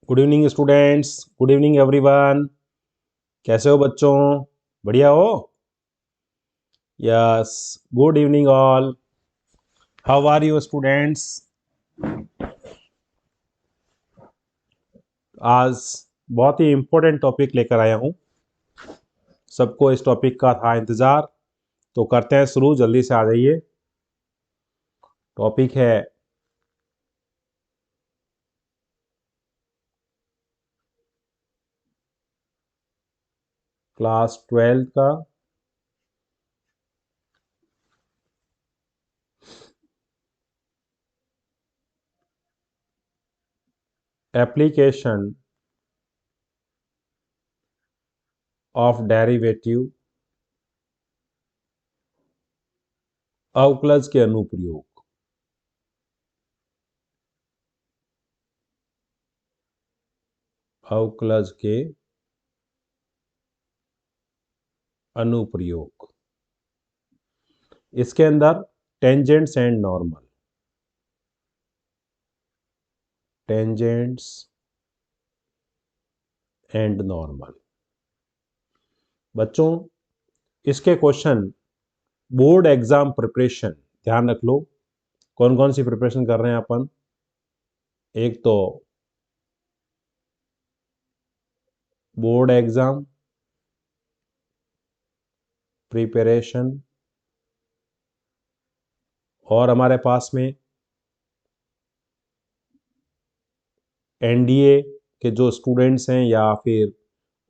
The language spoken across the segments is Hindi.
Good evening students. Good evening everyone. कैसे हो बच्चों? बढ़िया हो? Yes. Good evening all. How are you students? आज बहुत ही इम्पोर्टेंट टॉपिक लेकर आया हूँ। सबको इस टॉपिक का था इंतज़ार, तो करते हैं शुरू। जल्दी से आ जाइए। टॉपिक है क्लास 12 का एप्लीकेशन ऑफ डेरिवेटिव अवकलज के अनुप्रयोग। अवकलज के अनुप्रयोग। इसके अंदर tangents and normal, tangents and normal. बच्चों, इसके क्वेश्चन बोर्ड एग्जाम प्रिपरेशन, ध्यान रख लो। कौन कौन सी प्रिपरेशन कर रहे हैं अपन? एक तो बोर्ड एग्जाम प्रिपरेशन, और हमारे पास में एनडीए के जो स्टूडेंट्स हैं या फिर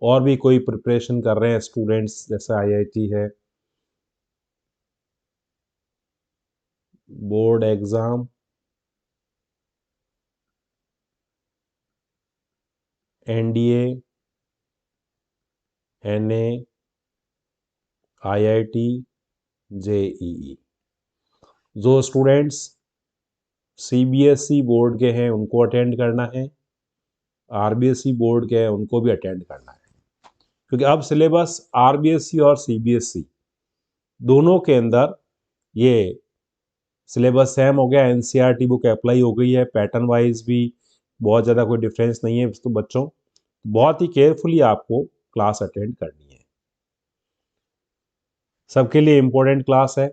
और भी कोई प्रिपरेशन कर रहे हैं स्टूडेंट्स, जैसे आईआईटी है, board exam, NDA, NA, IIT, JEE. जो स्टूडेंट्स सीबीएसई बोर्ड के हैं उनको अटेंड करना है, आरबीएसई बोर्ड के हैं उनको भी अटेंड करना है, क्योंकि अब सिलेबस आरबीएसई और सीबीएसई दोनों के अंदर ये सिलेबस सेम हो गया। एनसीईआरटी बुक अप्लाई हो गई है, पैटर्न वाइज भी बहुत ज़्यादा कोई डिफरेंस नहीं है। तो बच्चों, बहुत ही केयरफुली आपको क्लास अटेंड करनी है। सबके लिए इम्पोर्टेंट क्लास है।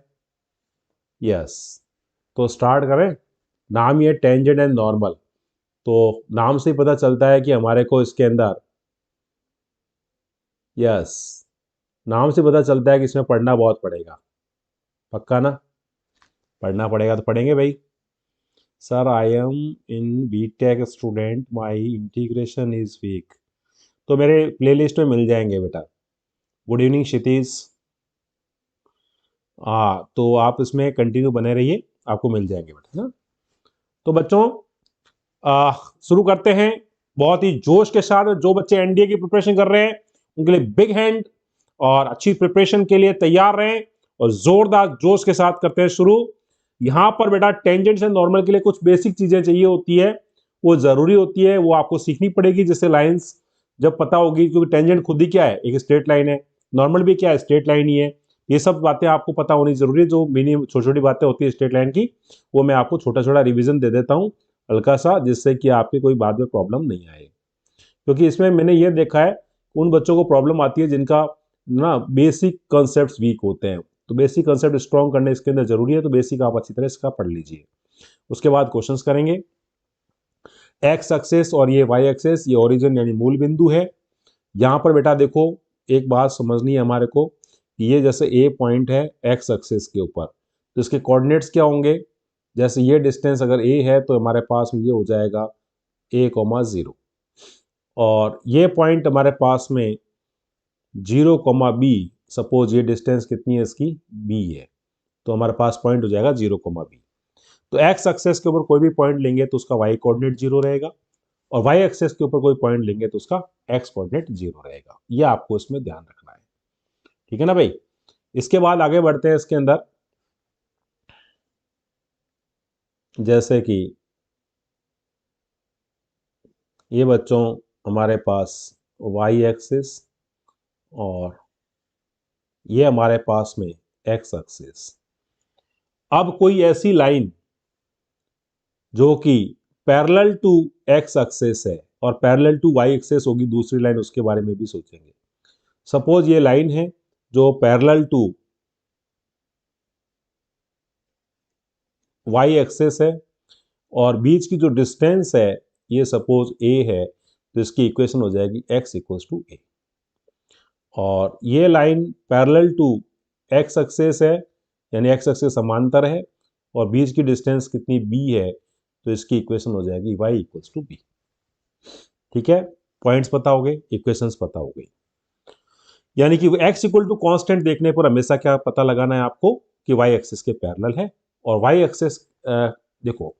यस, तो स्टार्ट करें। नाम ये टेंजेंट एंड नॉर्मल, तो नाम से ही पता चलता है कि हमारे को इसके अंदर, यस, नाम से पता चलता है कि इसमें पढ़ना बहुत पड़ेगा। पक्का ना? पढ़ना पड़ेगा तो पढ़ेंगे भाई। Sir, I am in BTech student, my integration is weak. तो मेरे प्लेलिस्ट में मिल जाएंगे बेटा। Good evening Kshitij. हाँ, तो आप इसमें कंटिन्यू बने रहिए, आपको मिल जाएंगे बेटा ना। तो बच्चों, शुरू करते हैं बहुत ही जोश के साथ। जो बच्चे एनडीए की प्रिपरेशन कर रहे हैं उनके लिए बिग हैंड, और अच्छी प्रिपरेशन के लिए तैयार रहें और जोरदार जोश के साथ करते हैं शुरू। यहां पर बेटा टेंजेंट्स एंड नॉर्मल के लिए कुछ बेसिक चीजें चाहिए होती है, वो जरूरी होती है, वो आपको सीखनी पड़ेगी। जैसे लाइंस जब पता होगी, क्योंकि टेंजेंट खुद ही क्या है, एक स्ट्रेट लाइन है, नॉर्मल भी क्या है, स्ट्रेट लाइन ही है। ये सब बातें आपको पता होनी जरूरी है। जो मिनी छोटी छोटी बातें होती है स्ट्रेट लाइन की, वो मैं आपको छोटा छोटा रिविजन दे देता हूँ हल्का सा, जिससे कि आपके कोई बाद में प्रॉब्लम नहीं आए। क्योंकि इसमें मैंने ये देखा है, उन बच्चों को प्रॉब्लम आती है जिनका ना बेसिक कॉन्सेप्ट्स वीक होते हैं। तो बेसिक कॉन्सेप्ट स्ट्रॉन्ग करने इसके अंदर जरूरी है, तो बेसिक आप अच्छी तरह इसका पढ़ लीजिए। उसके बाद क्वेश्चंस करेंगे। एक्स एक्सेस और ये वाई एक्सेस, ये ओरिजिन यानी मूल बिंदु है। यहाँ पर बेटा देखो, एक बात समझनी है हमारे को कि ये जैसे ए पॉइंट है एक्स एक्सेस के ऊपर, तो इसके कोऑर्डिनेट्स क्या होंगे? जैसे ये डिस्टेंस अगर ए है तो हमारे पास में ये हो जाएगा a,0, और ये पॉइंट हमारे पास में 0,b, सपोज ये डिस्टेंस कितनी है इसकी, b है, तो हमारे पास पॉइंट हो जाएगा 0,b। तो एक्स एक्सेस के ऊपर कोई भी पॉइंट लेंगे तो उसका वाई कोऑर्डिनेट 0 रहेगा, और वाई एक्सेस के ऊपर कोई पॉइंट लेंगे तो उसका एक्स कोऑर्डिनेट 0 रहेगा। ये आपको इसमें ध्यान रखना है, ठीक है ना भाई। इसके बाद आगे बढ़ते हैं इसके अंदर। जैसे कि ये बच्चों, हमारे पास वाई एक्सिस, और ये हमारे पास में एक्स एक्सिस। अब कोई ऐसी लाइन जो कि पैरेलल टू एक्स एक्सिस है और पैरेलल टू वाई एक्सेस होगी दूसरी लाइन, उसके बारे में भी सोचेंगे। सपोज ये लाइन है जो पैरेलल टू वाई एक्सेस है और बीच की जो डिस्टेंस है ये सपोज ए है, तो इसकी इक्वेशन हो जाएगी x इक्वल्स टू ए। और ये line parallel to x axis है, यानी x एक्सेस समांतर है और बीच की डिस्टेंस कितनी b है, तो इसकी इक्वेशन हो जाएगी y इक्वल्स टू b। ठीक है, पॉइंट्स पता हो गए, इक्वेशंस पता हो गई। यानी कि x इक्वल टू कॉन्स्टेंट देखने पर हमेशा क्या पता लगाना है आपको कि y एक्सेस के पैरेलल है। और y एक्सेस देखो,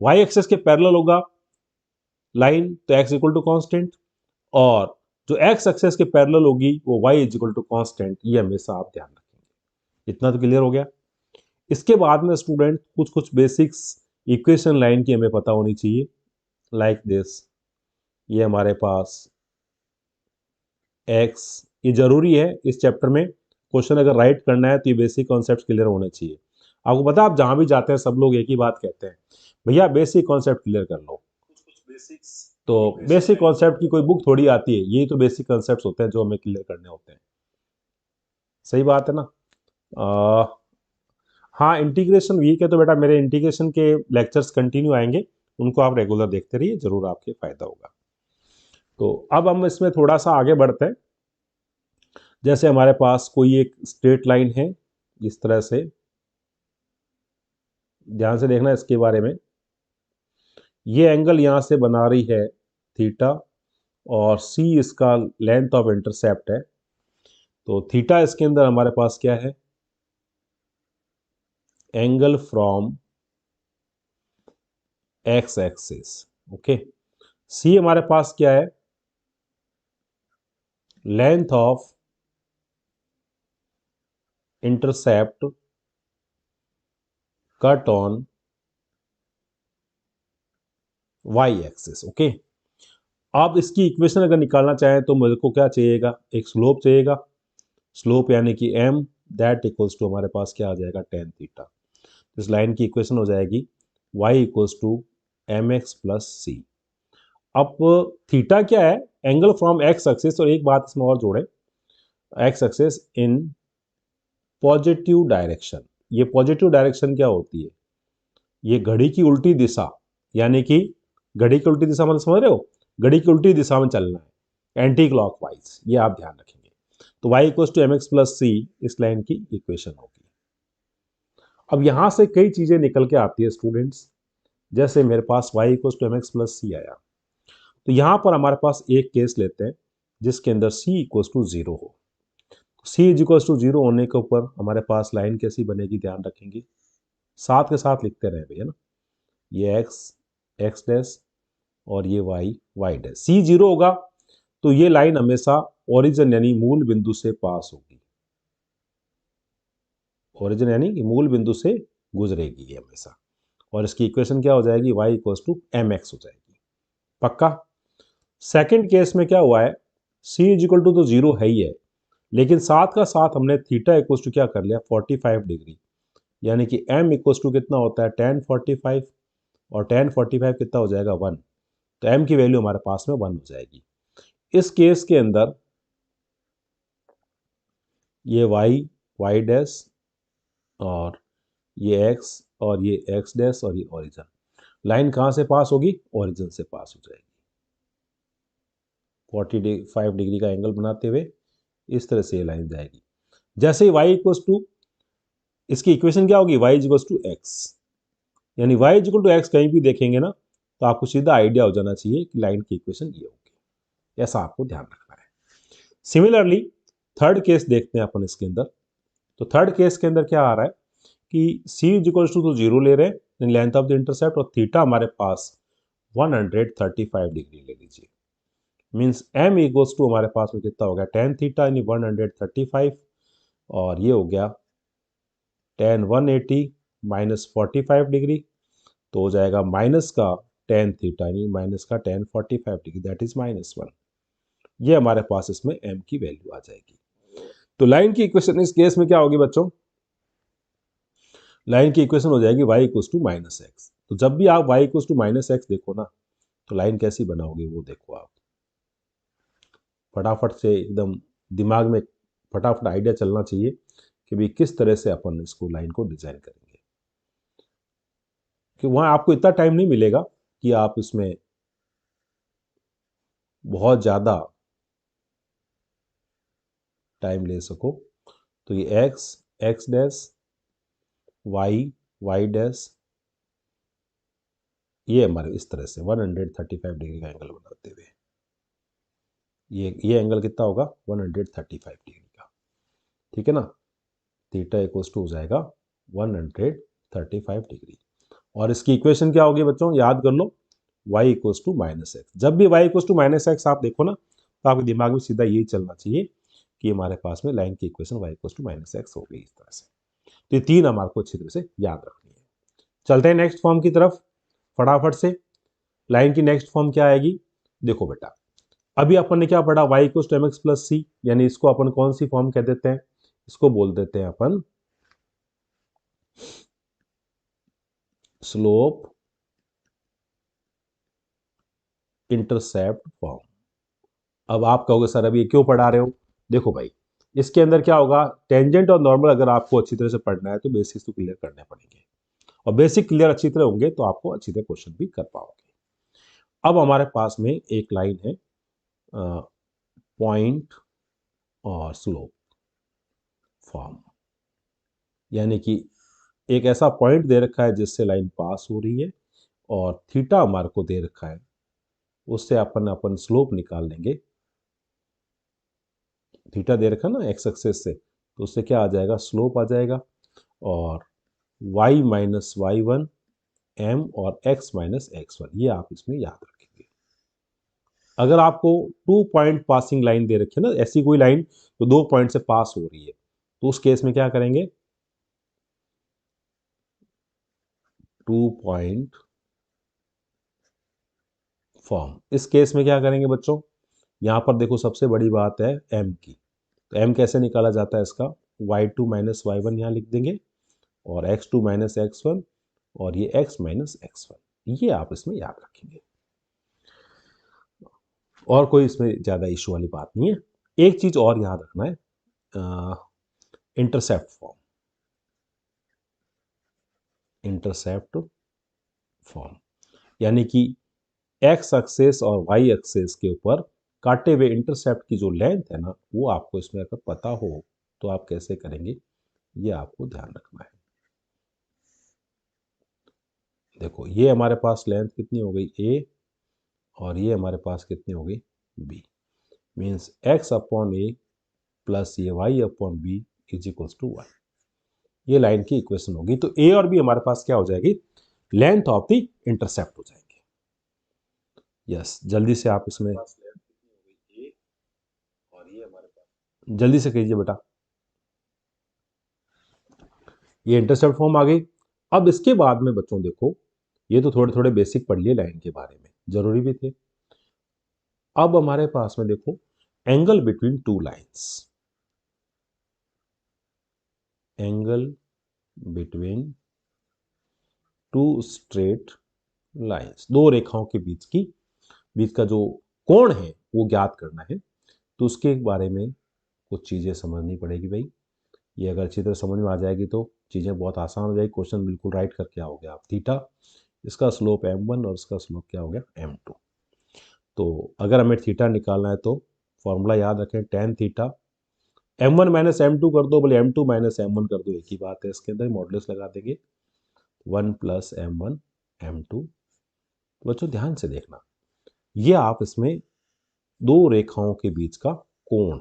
y एक्सेस के पैरेलल होगा लाइन तो x इक्वल टू कॉन्स्टेंट, और जो x एक्सेस के पैरेलल होगी वो y is equal to constant. ये हमेशा आप ध्यान रखेंगे। इतना तो क्लियर हो गया। इसके बाद में स्टूडेंट कुछ कुछ बेसिक्स इक्वेशन लाइन की हमें पता होनी चाहिए। लाइक दिस, ये हमारे पास x, ये जरूरी है इस चैप्टर में। क्वेश्चन अगर राइट करना है तो ये बेसिक कॉन्सेप्ट क्लियर होने चाहिए। आपको पता है, आप जहां भी जाते हैं सब लोग एक ही बात कहते हैं, भैया बेसिक कॉन्सेप्ट क्लियर कर लो। तो बेसिक कॉन्सेप्ट की कोई बुक थोड़ी आती है, ये तो बेसिक कॉन्सेप्ट्स होते हैं जो हमें क्लियर करने होते हैं। सही बात है ना। हाँ, इंटीग्रेशन वीक है तो बेटा मेरे इंटीग्रेशन के लेक्चर्स कंटिन्यू आएंगे, उनको आप रेगुलर देखते रहिए, जरूर आपके फायदा होगा। तो अब हम इसमें थोड़ा सा आगे बढ़ते हैं। जैसे हमारे पास कोई एक स्ट्रेट लाइन है इस तरह से, ध्यान से देखना इसके बारे में। ये एंगल यहां से बना रही है थीटा और c इसका लेंथ ऑफ इंटरसेप्ट है। तो थीटा इसके अंदर हमारे पास क्या है, angle from x axis. Okay, c हमारे पास क्या है, length of intercept cut on y axis. Okay, अब इसकी इक्वेशन अगर निकालना चाहें तो मुझे को क्या चाहिएगा, एक स्लोप चाहिएगा। स्लोप यानी कि m, दैट इक्वल्स टू हमारे पास क्या आ जाएगा, टेन थीटा। इस लाइन की इक्वेशन हो जाएगी y equals to m x plus c. अब थीटा क्या है, एंगल फ्रॉम x एक्सिस। और एक बात इसमें और जोड़े, x axis in positive direction. ये पॉजिटिव डायरेक्शन क्या होती है, ये घड़ी की उल्टी दिशा, यानी कि घड़ी की उल्टी दिशा मतलब समझ रहे हो, घड़ी की उल्टी दिशा में चलना है, एंटी क्लॉकवाइज, ये आप ध्यान रखेंगे। तो y equals to m x plus c इस लाइन की इक्वेशन होगी। अब यहां से कई चीजें निकल के आती है स्टूडेंट्स। जैसे मेरे पास y equals to m x plus c आया, तो यहां पर हमारे पास एक केस लेते हैं जिसके अंदर c इक्वल्स टू जीरो हो। c is equals to zero होने के ऊपर हमारे पास लाइन कैसी बनेगी, ध्यान रखेंगे, साथ के साथ लिखते रहे भैया ना। ये x, x डैश और ये y, y dash. c zero होगा तो ये लाइन हमेशा ओरिजिन यानी मूल बिंदु से पास होगी। ओरिजिन यानी कि मूल बिंदु से गुजरेगी ये हमेशा। और इसकी इक्वेशन क्या हो जाएगी, y equals to m x हो जाएगी। पक्का। सेकंड केस में क्या हुआ है, c इज इक्वल टू तो जीरो है ही है, लेकिन साथ का साथ हमने थीटा इक्वल्स टू क्या कर लिया, 45 डिग्री, यानी कि m इक्वल्स टू कितना होता है, tan 45, और tan 45 कितना हो जाएगा, 1। तो m की वैल्यू हमारे पास में 1 हो जाएगी। इस केस के अंदर ये y डैश और ये x और ये x डैश और ये ओरिजिन, लाइन कहां से पास होगी, ओरिजिन से पास हो जाएगी। 45 डिग्री का एंगल बनाते हुए इस तरह से ये लाइन जाएगी। जैसे ही y इक्वल्स टू, इसकी इक्वेशन क्या होगी, y इक्वल्स टू एक्स, यानी y इक्वल टू एक्स कहीं भी देखेंगे ना तो आपको सीधा आइडिया हो जाना चाहिए कि लाइन की इक्वेशन ये होगी। ऐसा आपको ध्यान रखना है। सिमिलरली थर्ड केस देखते हैं अपन इसके अंदर। तो थर्ड केस के अंदर क्या आ रहा है कि c इक्वल्स टू तो जीरो ले रहे हैं लेंथ ऑफ द इंटरसेप्ट, और थीटा हमारे पास 135 डिग्री ले लीजिए। मीन्स m इक्वल्स टू हमारे पास में कितना हो गया, tan थीटा यानी 135, और ये हो गया tan 180 माइनस 45 डिग्री, तो हो जाएगा माइनस का tan थीटा यानी माइनस का tan 45 डिग्री, दैट इज -1। ये हमारे पास इसमें m की वैल्यू आ जाएगी। तो लाइन की इक्वेशन इस केस में क्या होगी बच्चों, लाइन की इक्वेशन हो जाएगी y equals to minus x. तो जब भी आप y equals to minus x देखो ना, तो लाइन कैसी बनाओगे वो देखो आप, फटाफट से एकदम दिमाग में फटाफट आइडिया चलना चाहिए कि भाई किस तरह से अपन इसको लाइन को डिजाइन करेंगे, कि वहां आपको इतना टाइम नहीं मिलेगा कि आप इसमें बहुत ज्यादा टाइम ले सको। तो ये x, x dash, y, y dash, ये हमारे इस तरह से 135 डिग्री का एंगल बनाते हुए, ये एंगल कितना होगा 135 डिग्री का, ठीक है ना। थीटा इक्वल्स टू हो जाएगा 135 डिग्री। और इसकी इक्वेशन क्या होगी बच्चों, याद कर लो, y equals to minus x. जब भी y equals to minus x आप देखो ना, तो आपके दिमाग में सीधा यही चलना चाहिए कि हमारे पास में लाइन की equation y equals to minus x हो गई इस तरह से। तो ये तीन हमारे को अच्छी तरह से याद रखनी है। चलते हैं नेक्स्ट फॉर्म की तरफ फटाफट से। लाइन की नेक्स्ट फॉर्म क्या आएगी, देखो बेटा, अभी अपन ने क्या पढ़ा, y equals to m x plus c, यानी इसको अपन कौन सी फॉर्म कह देते हैं, इसको बोल देते हैं अपन स्लोप इंटरसेप्ट फॉर्म। अब आप कहोगे सर अभी क्यों पढ़ा रहे हो, देखो भाई, इसके अंदर क्या होगा, टेंजेंट और नॉर्मल अगर आपको अच्छी तरह से पढ़ना है तो बेसिक्स तो क्लियर करने पड़ेंगे, और बेसिक क्लियर अच्छी तरह होंगे तो आपको अच्छी तरह क्वेश्चन भी कर पाओगे। अब हमारे पास में एक लाइन है पॉइंट और स्लोप फॉर्म, यानी कि एक ऐसा पॉइंट दे रखा है जिससे लाइन पास हो रही है, और थीटा हमारे को दे रखा है, उससे अपन स्लोप निकाल लेंगे। थीटा दे रखा ना एक्स एक्सेस से, तो उससे क्या आ जाएगा, स्लोप आ जाएगा, और y minus y one m और x माइनस एक्स वन, ये आप इसमें याद रखेंगे। अगर आपको 2 पॉइंट पासिंग लाइन दे रखी है ना, ऐसी कोई लाइन तो 2 पॉइंट से पास हो रही है, तो उस केस में क्या करेंगे, 2 पॉइंट फॉर्म। इस केस में क्या करेंगे बच्चों, यहां पर देखो सबसे बड़ी बात है m की, तो m कैसे निकाला जाता है इसका, y2 माइनस वाई वन यहाँ लिख देंगे, और x2 माइनस एक्स वन, और ये x माइनस एक्स वन, ये आप इसमें याद रखेंगे, और कोई इसमें ज़्यादा इशू वाली बात नहीं है। एक चीज़ और याद रखना है, इंटरसेप्ट फॉर्म, इंटरसेप्ट फॉर्म, यानी कि x एक्सेस और y एक्सेस के ऊपर काटे हुए इंटरसेप्ट की जो लेंथ है ना, वो आपको इसमें अगर पता हो तो आप कैसे करेंगे, ये आपको ध्यान रखना है। देखो ये हमारे पास लेंथ कितनी हो गई a, और ये हमारे पास कितनी हो गई b, means x upon a plus ये y upon b is equals to 1, ये लाइन की इक्वेशन होगी। तो a और b हमारे पास क्या हो जाएगी, लेंथ ऑफ द इंटरसेप्ट हो जाएंगे। यस, जल्दी से आप इसमें जल्दी से कीजिए बेटा, ये इंटरसेप्ट फॉर्म आ गई। अब इसके बाद में बच्चों देखो, ये तो थोड़े थोड़े बेसिक पढ़ लिए लाइन के बारे में, जरूरी भी थे। अब हमारे पास में देखो angle between two lines, angle between two straight lines, दो रेखाओं के बीच का जो कोण है वो ज्ञात करना है। तो उसके बारे में कुछ चीजें समझनी पड़ेगी भाई, ये अगर अच्छी तरह समझ में आ जाएगी तो चीजें बहुत आसान हो जाएगी। क्वेश्चन बिल्कुल राइट करके आओगे आप, थीटा, इसका स्लोप m1 और इसका स्लोप क्या हो गया m2। तो अगर हमें थीटा निकालना है तो फॉर्मूला याद रखें, tan theta m1 minus m2 कर दो, बोले m2 माइनस m1 कर दो, एक ही बात है, इसके अंदर मॉडुलस लगा देंगे 1 प्लस m1 m2। बच्चों ध्यान से देखना, ये आप इसमें दो रेखाओं के बीच का कोण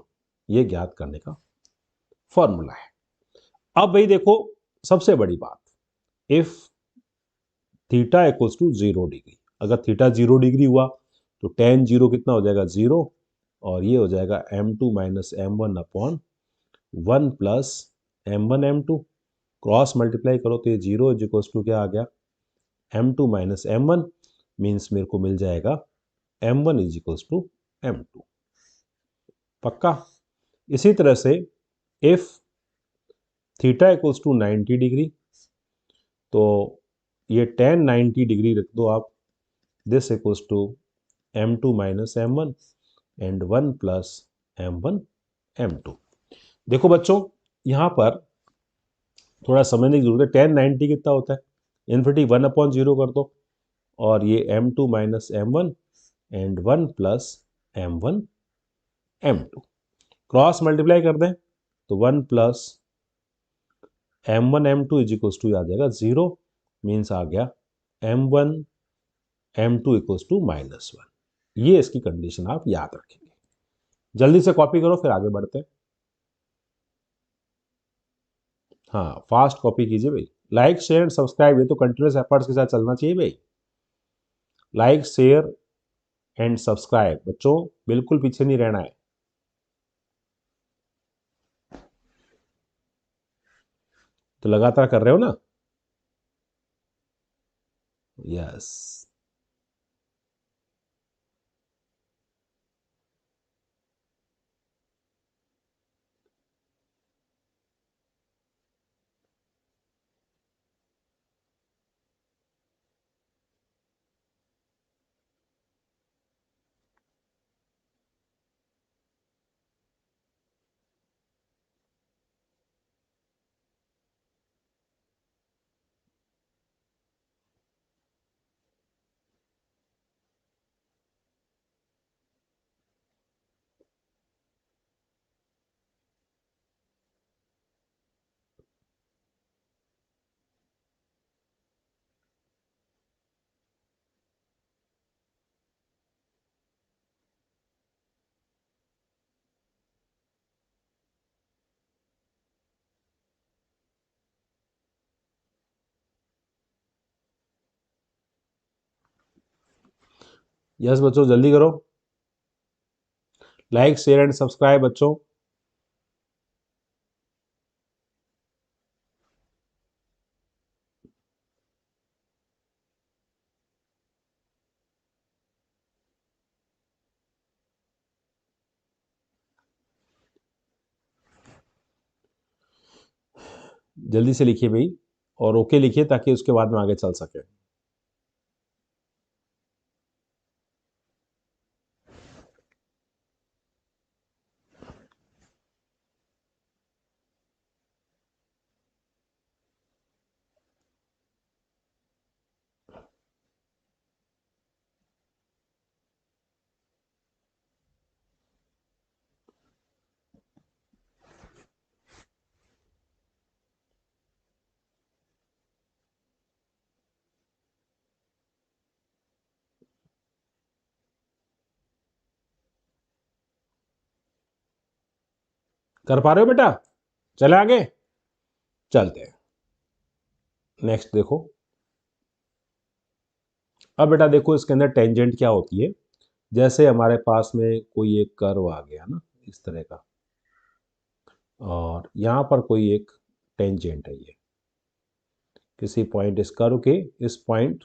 ये ज्ञात करने का फॉर्मूला है। अब भाई देखो सबसे बड़ी बात, if theta equals to 0 degree, अगर थीटा 0 डिग्री हुआ तो टेन जीरो कितना हो जाएगा 0, और ये हो जाएगा m2 minus m1 upon 1 plus m1 m2, cross multiply करो तो ये 0 इज इक्वल्स टू क्या आ गया m2 माइनस m1, मीन्स मेरे को मिल जाएगा m1 is equals to m2, पक्का। इसी तरह से if theta equals to 90 degree, तो ये tan 90 डिग्री रख दो आप, this equals to m2 minus m1 and 1 plus m1 m2। देखो बच्चों, यहाँ पर थोड़ा समझने की जरूरत है। 1090 कितना होता है? इन्फिनिटी 1/0 कर दो, और ये m2 minus m1 and 1 plus m1 m2 cross multiply कर दें तो 1 plus m1 m2 is equals to आ जाएगा 0, मीन्स आ गया m1 m2 इक्वल्स टू -1। ये इसकी कंडीशन आप याद रखेंगे। जल्दी से कॉपी करो, फिर आगे बढ़ते हैं। हाँ, फास्ट कॉपी कीजिए भाई। लाइक शेयर एंड सब्सक्राइब, ये तो कंटिन्यूस एफर्ट्स के साथ चलना चाहिए भाई। लाइक शेयर एंड सब्सक्राइब बच्चों, बिल्कुल पीछे नहीं रहना है। तो लगातार कर रहे हो ना? यस। यस बच्चों, जल्दी करो। लाइक शेयर एंड सब्सक्राइब बच्चों। जल्दी से लिखिए भाई, और ओके लिखिए ताकि उसके बाद में आगे चल सके। कर पा रहे हो बेटा? चले आगे, चलते हैं। नेक्स्ट देखो। अब बेटा देखो, इसके अंदर टेंजेंट क्या होती है। जैसे हमारे पास में कोई एक कर्व आ गया ना, इस तरह का, और यहाँ पर कोई एक टेंजेंट है। ये किसी पॉइंट, इस कर्व के इस पॉइंट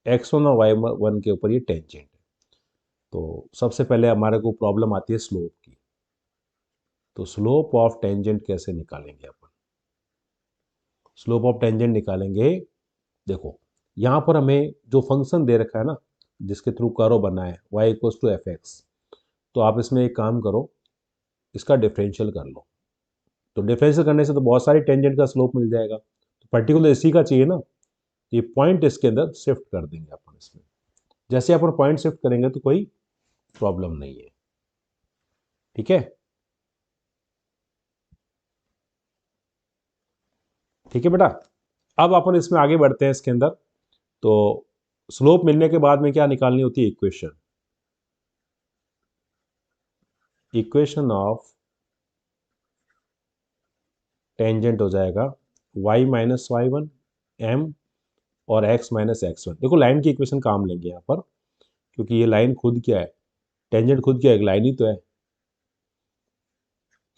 x1 और y1 के ऊपर ये टेंजेंट है। तो सबसे पहले हमारे को प्रॉब्लम आती है स्लोप की। तो स्लोप ऑफ टेंजेंट कैसे निकालेंगे अपन? स्लोप ऑफ टेंजेंट निकालेंगे, देखो यहाँ पर हमें जो फंक्शन दे रखा है ना, जिसके थ्रू कर्व बना है y equals to f x, तो आप इसमें एक काम करो, इसका डिफरेंशियल कर लो। तो डिफरेंशियल करने से तो बहुत सारी टेंजेंट का स्लोप मिल जाएगा। तो पर्टिकुलर इसी का चाहिए ना, तो ये पॉइंट इसके अंदर शिफ्ट कर देंगे अपन इसमें। जैसे अपन पॉइंट शिफ्ट करेंगे तो कोई प्रॉब्लम नहीं है। ठीक है? ठीक है बेटा। अब अपन इसमें आगे बढ़ते हैं इसके अंदर। तो स्लोप मिलने के बाद में क्या निकालनी होती है? इक्वेशन। इक्वेशन ऑफ टेंजेंट हो जाएगा y minus y one m और x माइनस एक्स वन। देखो लाइन की इक्वेशन काम लेंगे यहाँ पर, क्योंकि ये लाइन खुद क्या है, टेंजेंट खुद क्या है, एक लाइन ही तो है।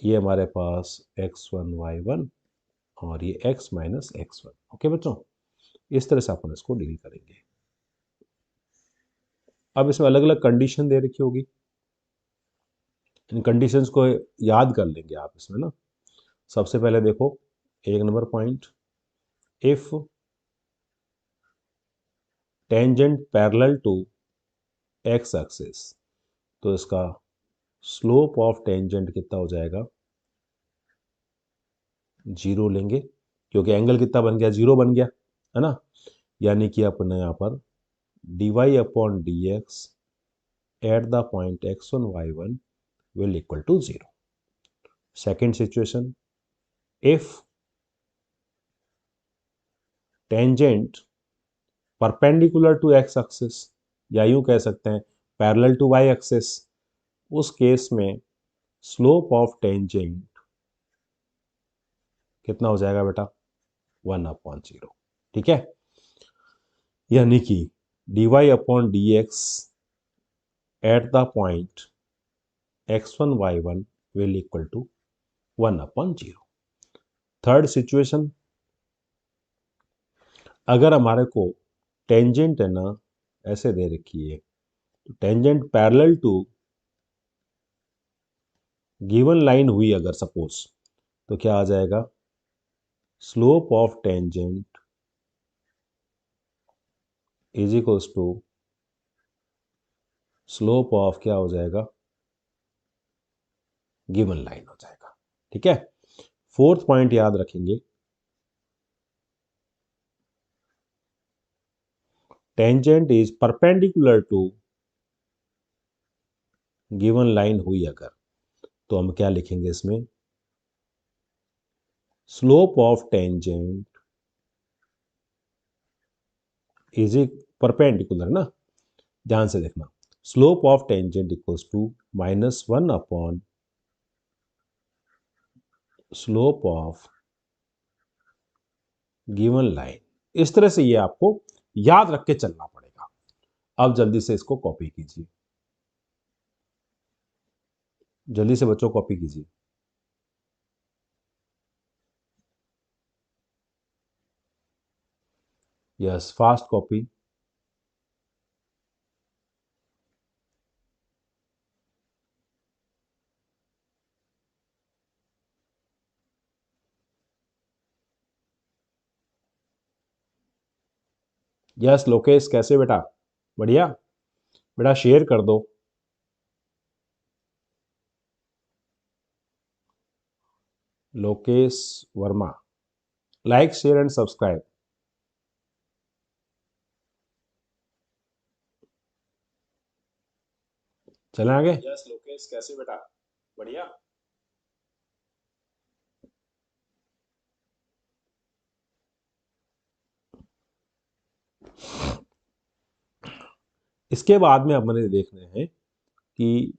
ये हमारे पास x1 y1 और ये x minus x one. Okay बच्चों, इस तरह से अपन इसको डील करेंगे। अब इसमें अलग अलग कंडीशन दे रखी होगी, इन कंडीशंस को याद कर लेंगे आप इसमें ना। सबसे पहले देखो, एक number point, if tangent parallel to x axis, तो इसका स्लोप ऑफ टेंजेंट कितना हो जाएगा, 0 लेंगे, क्योंकि एंगल कितना बन गया, 0 बन गया, है ना। यानी कि अपने यहाँ पर dy upon d x at the point x1 y1 will equal to 0. Second situation, if tangent perpendicular to x axis, या यूं कह सकते हैं पैरेलल टू y एक्सिस, उस केस में स्लोप ऑफ टेंजेंट कितना हो जाएगा बेटा, 1/0, ठीक है। यानी कि dy upon d x at the point x1 y1 will equal to 1/0. Third situation, अगर हमारे को टेंजेंट है ना ऐसे दे रखी है, तो tangent parallel to given line हुई अगर सपोज, तो क्या आ जाएगा, slope of tangent is equals to slope of क्या हो जाएगा, गिवन लाइन हो जाएगा, ठीक है। फोर्थ पॉइंट याद रखेंगे, tangent is perpendicular to given line हुई अगर, तो हम क्या लिखेंगे इसमें, slope of tangent is perpendicular ना, ध्यान से देखना, slope of tangent equals to -1 upon slope of given line. इस तरह से ये आपको याद रख के चलना पड़ेगा। अब जल्दी से इसको कॉपी कीजिए, जल्दी से बच्चों कॉपी कीजिए। Yes, fast copy. Yes Lokesh, कैसे बेटा, बढ़िया बेटा, शेयर कर दो। Lokesh Verma, like share and subscribe. चलें आगे। यस लोकेश, कैसे बेटा, बढ़िया। इसके बाद में अब मैंने देखने हैं कि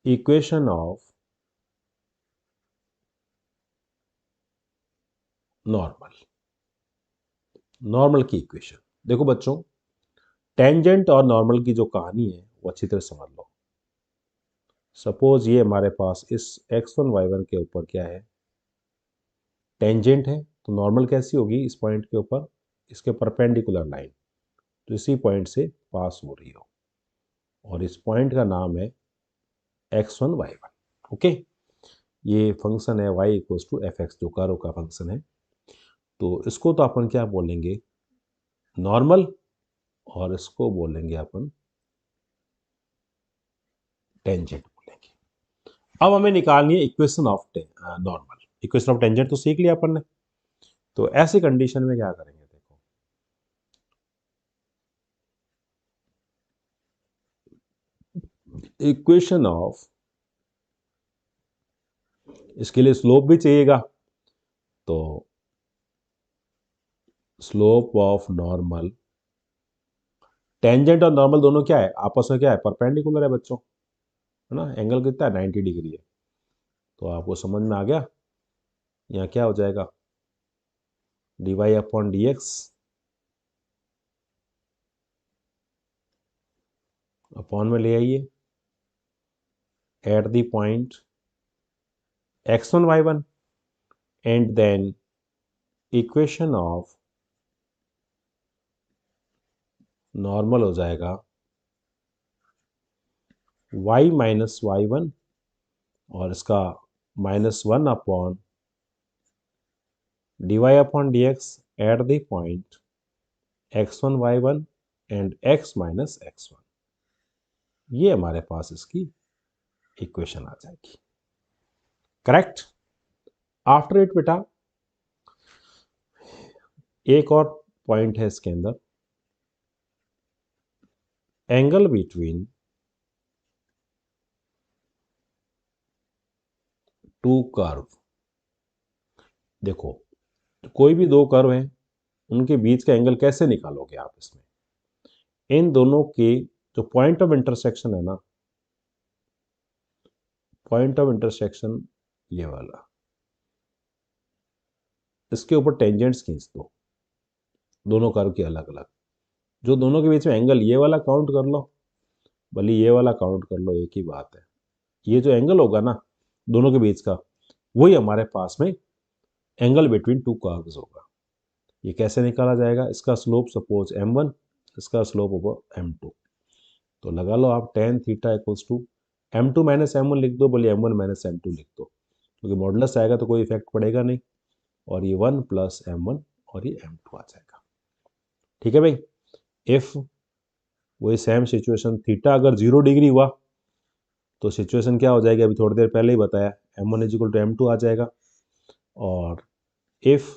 इक्वेशन ऑफ नॉर्मल, नॉर्मल की इक्वेशन। देखो बच्चों, टेंजेंट और नॉर्मल की जो कहानी है वो अच्छी तरह समझ लो। सपोज ये हमारे पास इस x1 y1 के ऊपर क्या है, टेंजेंट है, तो नॉर्मल कैसी होगी, इस पॉइंट के ऊपर इसके परपेंडिकुलर लाइन, तो इसी पॉइंट से पास हो रही हो, और इस पॉइंट का नाम है x1 y1, ओके। ये फंक्शन है y equals to f x, जो कर्व का फंक्शन है। तो इसको तो अपन क्या बोलेंगे, नॉर्मल, और इसको बोलेंगे अपन टेंजेंट बोलेंगे। अब हमें निकालनी है equation of normal. Equation of tangent तो सीख लिया अपन ने, तो ऐसी कंडीशन में क्या करेंगे, देखो, इक्वेशन ऑफ, इसके लिए स्लोप भी चाहिएगा, तो स्लोप ऑफ नॉर्मल, टेंजेंट और नॉर्मल दोनों क्या है, आपस में क्या है, परपेंडिकुलर है बच्चों, है ना। एंगल कितना है, 90 डिग्री है। तो आपको समझ में आ गया, यहाँ क्या हो जाएगा, dy upon d x upon में ले आइए at the point x1 y1, and then equation of normal हो जाएगा y माइनस वाई वन, और इसका -1 upon dy upon dx at the point x1 y1 and x minus x1, ये हमारे पास इसकी इक्वेशन आ जाएगी। करेक्ट। आफ्टर इट बेटा एक और पॉइंट है इसके अंदर, एंगल बिटवीन टू कर्व। देखो कोई भी दो कर्व हैं, उनके बीच का एंगल कैसे निकालोगे आप? इसमें इन दोनों के जो पॉइंट ऑफ इंटरसेक्शन है ना, पॉइंट ऑफ इंटरसेक्शन ये वाला, इसके ऊपर टेंजेंट्स खींच दो दोनों कर्व के अलग अलग। जो दोनों के बीच में एंगल ये वाला काउंट कर लो, भले ये वाला काउंट कर लो, एक ही बात है। ये जो एंगल होगा ना दोनों के बीच का, वही हमारे पास में एंगल बिटवीन टू कर्व्स होगा। ये कैसे निकाला जाएगा? इसका स्लोप सपोज m1, इसका स्लोप होगा m2। तो लगा लो आप tan theta equals to m2 minus m1 लिख दो, बोले m1 माइनस m2 लिख दो, क्योंकि मॉडुलस आएगा तो कोई इफेक्ट पड़ेगा नहीं, और ये 1 प्लस m1 और ये m2 आ जाएगा। ठीक है भाई। इफ वही सेम सिचुएशन, थीटा अगर 0 डिग्री हुआ तो सिचुएशन क्या हो जाएगी? अभी थोड़ी देर पहले ही बताया, m1 is equal to m2 आ जाएगा। और इफ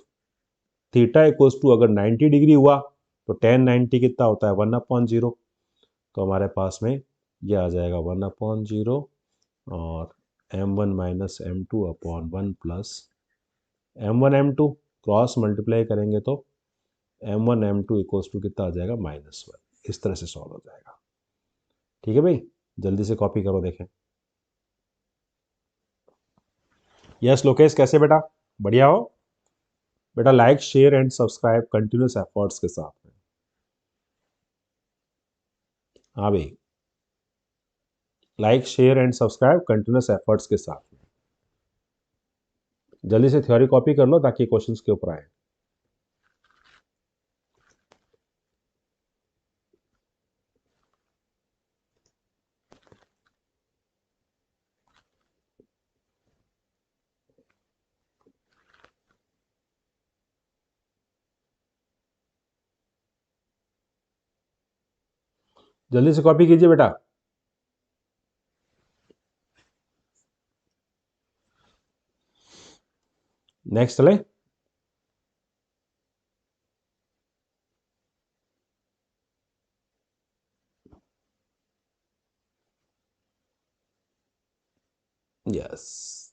थीटा इक्वल्स टू अगर 90 डिग्री हुआ तो tan 90 कितना होता है? 1/0। तो हमारे पास में ये आ जाएगा 1/0 और m1 minus m2 upon 1 plus m1 m2 cross multiply करेंगे तो m1 m2 इक्वल्स टू कितना आ जाएगा? -1। इस तरह से सॉल्व हो जाएगा। ठीक है भाई, जल्दी से कॉपी करो देखें। यस लोकेश, कैसे बेटा? बढ़िया हो बेटा? Like share and subscribe continuous efforts के साथ में। हाँ भाई, like share and subscribe continuous efforts के साथ में। जल्दी से थ्योरी कॉपी कर लो ताकि क्वेश्चंस के ऊपर आए। जल्दी से कॉपी कीजिए बेटा। नेक्स्ट चले। यस,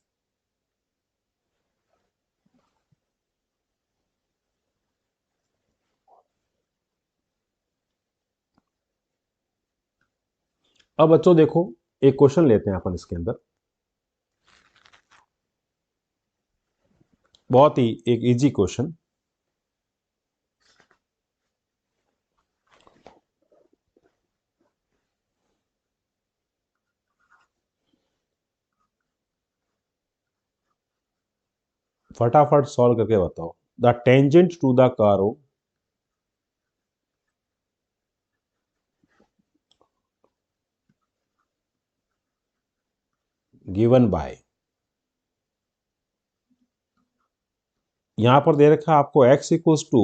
अब बच्चों देखो एक क्वेश्चन लेते हैं अपन इसके अंदर, बहुत ही एक इजी क्वेश्चन। फटाफट सॉल्व करके बताओ। The tangent to the curve given by, यहां पर दे रखा है आपको x equals to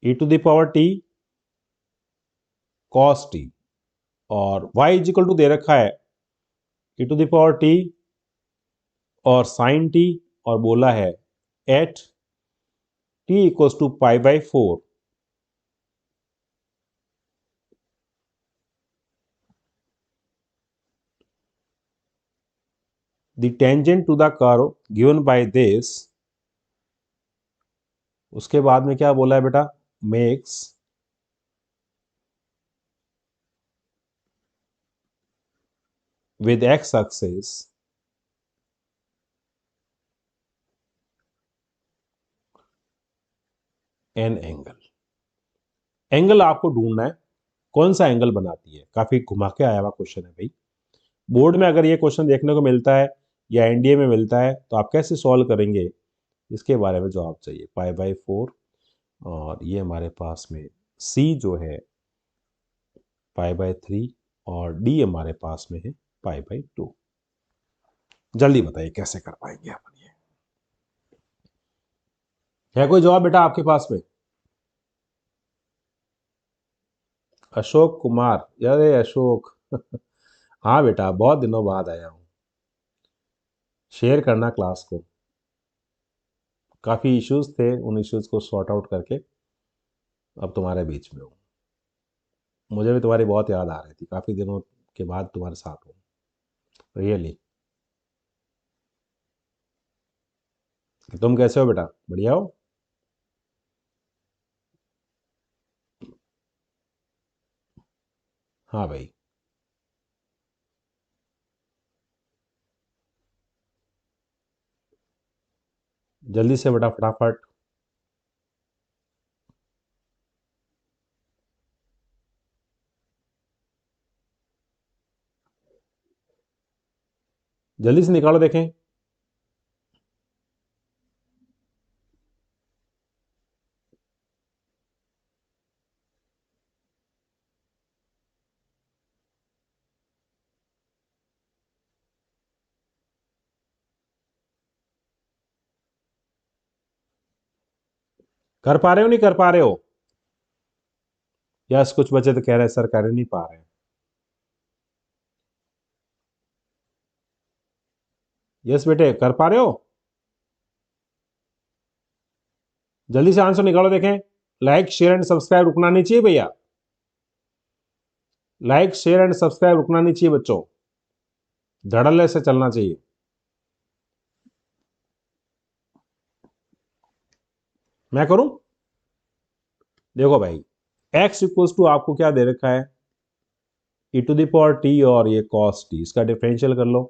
e to the power t cos t, और y इज इक्वल टू दे रखा है e to the power t और sin t, और बोला है at t equals to π/4 the tangent to the curve given by this. उसके बाद में क्या बोला है बेटा? Makes with x axis an angle। Angle आपको ढूंढना है, कौन सा एंगल बनाती है। काफी घुमा के आया हुआ क्वेश्चन है भाई। बोर्ड में अगर ये क्वेश्चन देखने को मिलता है या एनडीए में मिलता है तो आप कैसे सॉल्व करेंगे, इसके बारे में जवाब चाहिए। π/4 और ये हमारे पास में सी जो है π/3 और डी हमारे पास में है π/2। जल्दी बताइए कैसे कर पाएंगे अपन ये। है कोई जवाब बेटा आपके पास में? अशोक कुमार, अरे अशोक हाँ बेटा, बहुत दिनों बाद आया हूँ। शेयर करना क्लास को। काफ़ी इश्यूज थे, उन इश्यूज को सॉर्ट आउट करके अब तुम्हारे बीच में हूँ। मुझे भी तुम्हारी बहुत याद आ रही थी, काफ़ी दिनों के बाद तुम्हारे साथ हूँ, रियली। तुम कैसे हो बेटा, बढ़िया हो? हाँ भाई। जल्दी से बेटा, फटाफट। जल्दी से निकालो देखें। कर पा रहे हो, नहीं कर पा रहे हो? यस, कुछ बच्चे तो कह रहे हैं सर कर ही नहीं पा रहे हैं। यस बेटे, कर पा रहे हो? जल्दी से आंसर निकालो देखें। लाइक शेयर एंड सब्सक्राइब रुकना नहीं चाहिए भैया। लाइक शेयर एंड सब्सक्राइब रुकना नहीं चाहिए बच्चों, धड़ल्ले से चलना चाहिए। मैं करूं? देखो भाई, x इक्वल्स टू आपको क्या दे रखा है, e to the power t और ये cos t, इसका डिफरेंशियल कर लो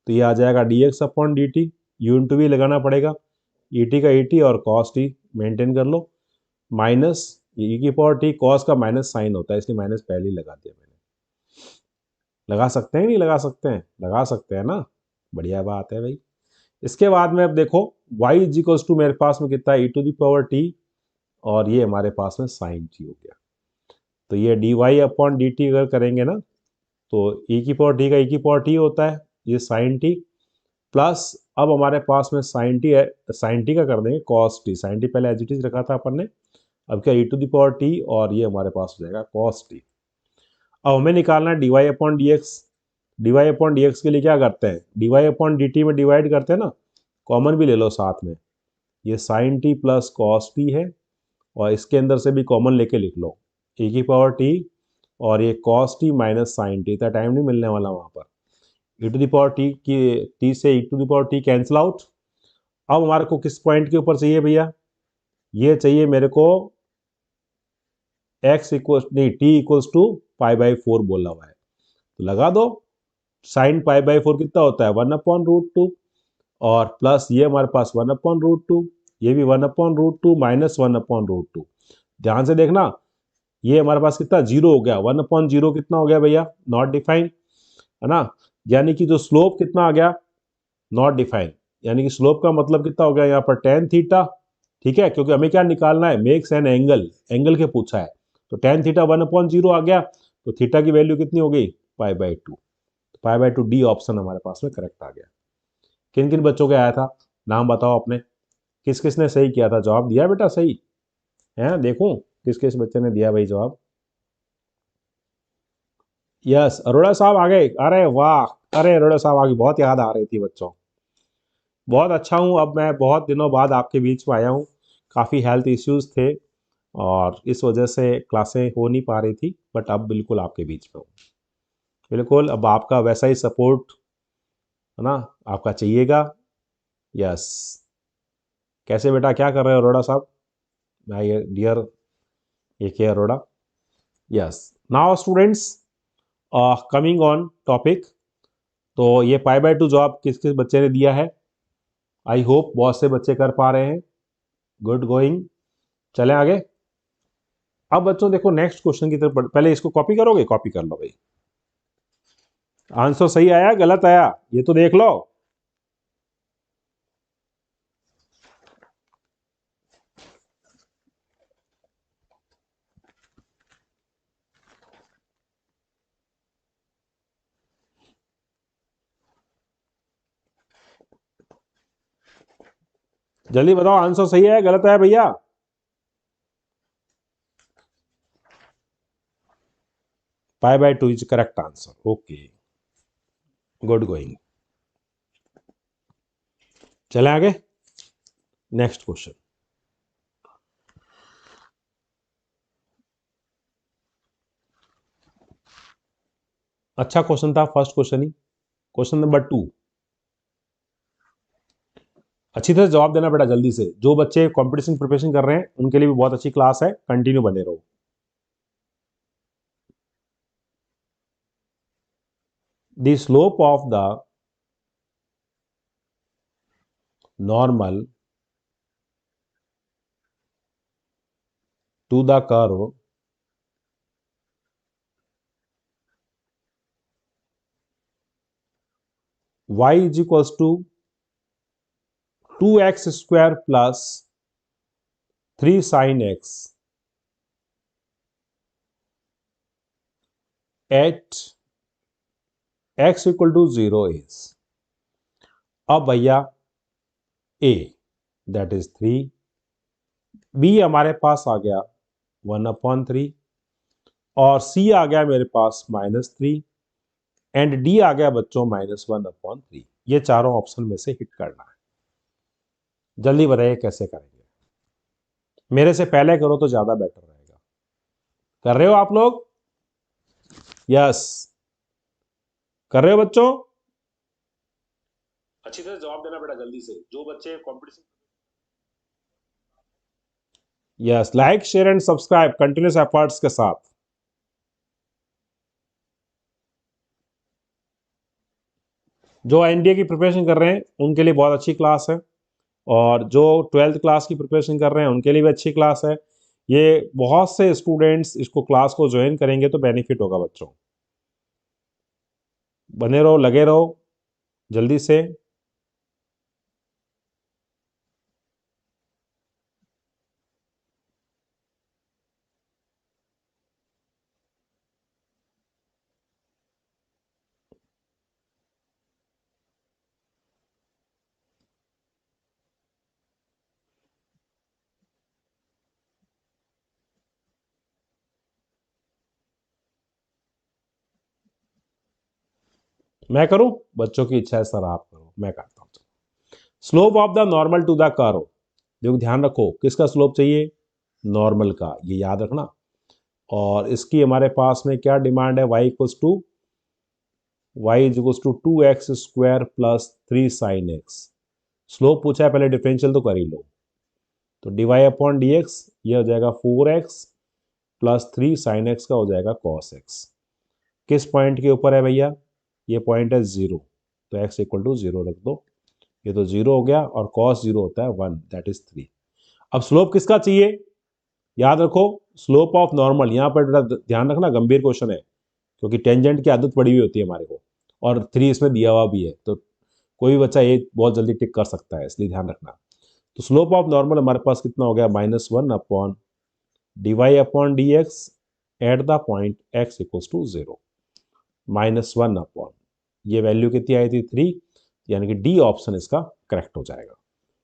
तो ये आ जाएगा dx upon dt। u into भी लगाना पड़ेगा, et का et और cos t मेंटेन कर लो, माइनस e की पावर t, cos का माइनस साइन होता है इसलिए माइनस पहले ही लगा दिया मैंने। लगा सकते हैं, नहीं लगा सकते हैं? लगा सकते हैं ना, बढ़िया बात है भाई। इसके बाद में अब देखो, y इज इक्वल्स टू मेरे पास में कितना है, e to the power t और ये हमारे पास में साइन t हो गया। तो ये dy अपॉन dt अगर करेंगे ना तो e की पावर t का e की पावर t होता है, ये साइन t प्लस अब हमारे पास में साइन t है, साइन t का कर देंगे cos t। साइन t पहले एज इट इज रखा था अपन ने, अब क्या e to the power t और ये हमारे पास हो जाएगा cos t। अब हमें निकालना है dy upon d x. dy upon d x के लिए क्या करते हैं, dy अपॉन dt में डिवाइड करते हैं ना, कॉमन भी ले लो साथ में, ये sine t plus cos t है और इसके अंदर से भी कॉमन लेके लिख लो e की पावर t और ये cos t minus sine t, इतना टाइम नहीं मिलने वाला वहां पर। e to the power t की t से e to the power t cancel out. अब हमारे को किस पॉइंट के ऊपर चाहिए भैया, ये चाहिए मेरे को x इक्वल नहीं t equals to pi by four बोला हुआ है, तो लगा दो। साइन पाई बाई फोर कितना होता है, 1/√2 और प्लस ये हमारे पास 1/√2, ये भी 1/√2 माइनस 1/√2। ध्यान से देखना, ये हमारे पास कितना जीरो हो गया, 1/0 कितना हो गया भैया, नॉट डिफाइंड, है ना। यानी कि जो स्लोप कितना आ गया, नॉट डिफाइंड, यानी कि स्लोप का मतलब कितना हो गया यहाँ पर टेन थीटा। ठीक है, क्योंकि हमें क्या निकालना है, मेक्स एन एंगल, एंगल के पूछा है, तो टेन थीटा 1/0 आ गया, तो थीटा की वैल्यू कितनी हो गई, pi by two. Pi by two D option हमारे पास में करेक्ट आ गया। किन किन बच्चों के आया था, नाम बताओ अपने, किस किस ने सही किया था, जवाब दिया बेटा सही है, देखूं किस किस बच्चे ने दिया भाई जवाब। यस, अरोड़ा साहब आ गए, अरे वाह, अरे अरोड़ा साहब आ गए, बहुत याद आ रही थी बच्चों। बहुत अच्छा हूँ, अब मैं बहुत दिनों बाद आपके बीच में आया हूँ, काफ़ी हेल्थ इश्यूज थे और इस वजह से क्लासें हो नहीं पा रही थी, बट अब बिल्कुल आपके बीच में हूँ। बिल्कुल, अब आपका वैसा ही सपोर्ट, है ना, आपका चाहिएगा। यस। कैसे बेटा, क्या कर रहे हो अरोड़ा साहब, माय डियर ए के Arora. Yes. Now students, coming on topic, तो ये पाई बाय टू जॉब किस किस बच्चे ने दिया है, आई होप बहुत से बच्चे कर पा रहे हैं, गुड गोइंग। चलें आगे। अब बच्चों देखो नेक्स्ट क्वेश्चन की तरफ पहले इसको कॉपी करोगे, कॉपी कर लो भाई। आंसर सही आया गलत आया ये तो देख लो। जल्दी बताओ आंसर सही है गलत है भैया। π/2 is correct answer. Okay, good going. चले आगे, नेक्स्ट क्वेश्चन। अच्छा क्वेश्चन था फर्स्ट क्वेश्चन ही। क्वेश्चन नंबर 2, अच्छी तरह जवाब देना बेटा जल्दी से। जो बच्चे कंपटीशन प्रिपरेशन कर रहे हैं उनके लिए भी बहुत अच्छी क्लास है, कंटिन्यू बने रहो। The slope of the normal to the curve y is equals to 2x square plus 3 sin x at x equal to 0 is। अब भैया a दैट इज 3, b हमारे पास आ गया 1/3 और c आ गया मेरे पास -3 एंड d आ गया बच्चों -1/3। ये चारों ऑप्शन में से हिट करना है। जल्दी बताइए कैसे करेंगे। मेरे से पहले करो तो ज्यादा बेटर रहेगा। कर रहे हो आप लोग? यस, कर रहे हो बच्चों? अच्छी तरह जवाब देना बेटा जल्दी से। जो बच्चे competition, yes, like share and subscribe continuous efforts के साथ। जो एनडीए की प्रिपरेशन कर रहे हैं उनके लिए बहुत अच्छी क्लास है, और जो 12th क्लास की प्रिपरेशन कर रहे हैं उनके लिए भी अच्छी क्लास है। ये बहुत से स्टूडेंट्स इसको क्लास को ज्वाइन करेंगे तो बेनिफिट होगा बच्चों। बने रहो, लगे रहो जल्दी से। मैं करूं? बच्चों की इच्छा है सर आप करो, मैं करता हूं। Slope of the normal to the curve, देखो ध्यान रखो किसका स्लोप चाहिए? नॉर्मल का, ये याद रखना। और इसकी हमारे पास में क्या डिमांड है? y is equals to 2x square plus 3 sine x. Slope पूछा है, पहले डिफरेंशियल तो कर ही लो। तो डिवाई अपॉन डी एक्स, ये हो जाएगा 4x प्लस 3 साइन एक्स का हो जाएगा कॉस एक्स। किस पॉइंट के ऊपर है भैया? ये पॉइंट है 0, तो x इक्वल टू 0 रख दो। ये तो 0 हो गया, और कॉस 0 होता है 1, दैट इज 3। अब स्लोप किसका चाहिए? याद रखो, स्लोप ऑफ नॉर्मल। यहाँ पर बेटा ध्यान रखना, गंभीर क्वेश्चन है, क्योंकि टेंजेंट की आदत पड़ी हुई होती है हमारे को, और 3 इसमें दिया हुआ भी है, तो कोई भी बच्चा ये बहुत जल्दी टिक कर सकता है, इसलिए ध्यान रखना। तो स्लोप ऑफ नॉर्मल हमारे पास कितना हो गया? -1 upon dy upon d x at the point x equals to 0, -1 upon, ये वैल्यू कितनी आई थी? 3, यानी कि डी ऑप्शन इसका करेक्ट हो जाएगा।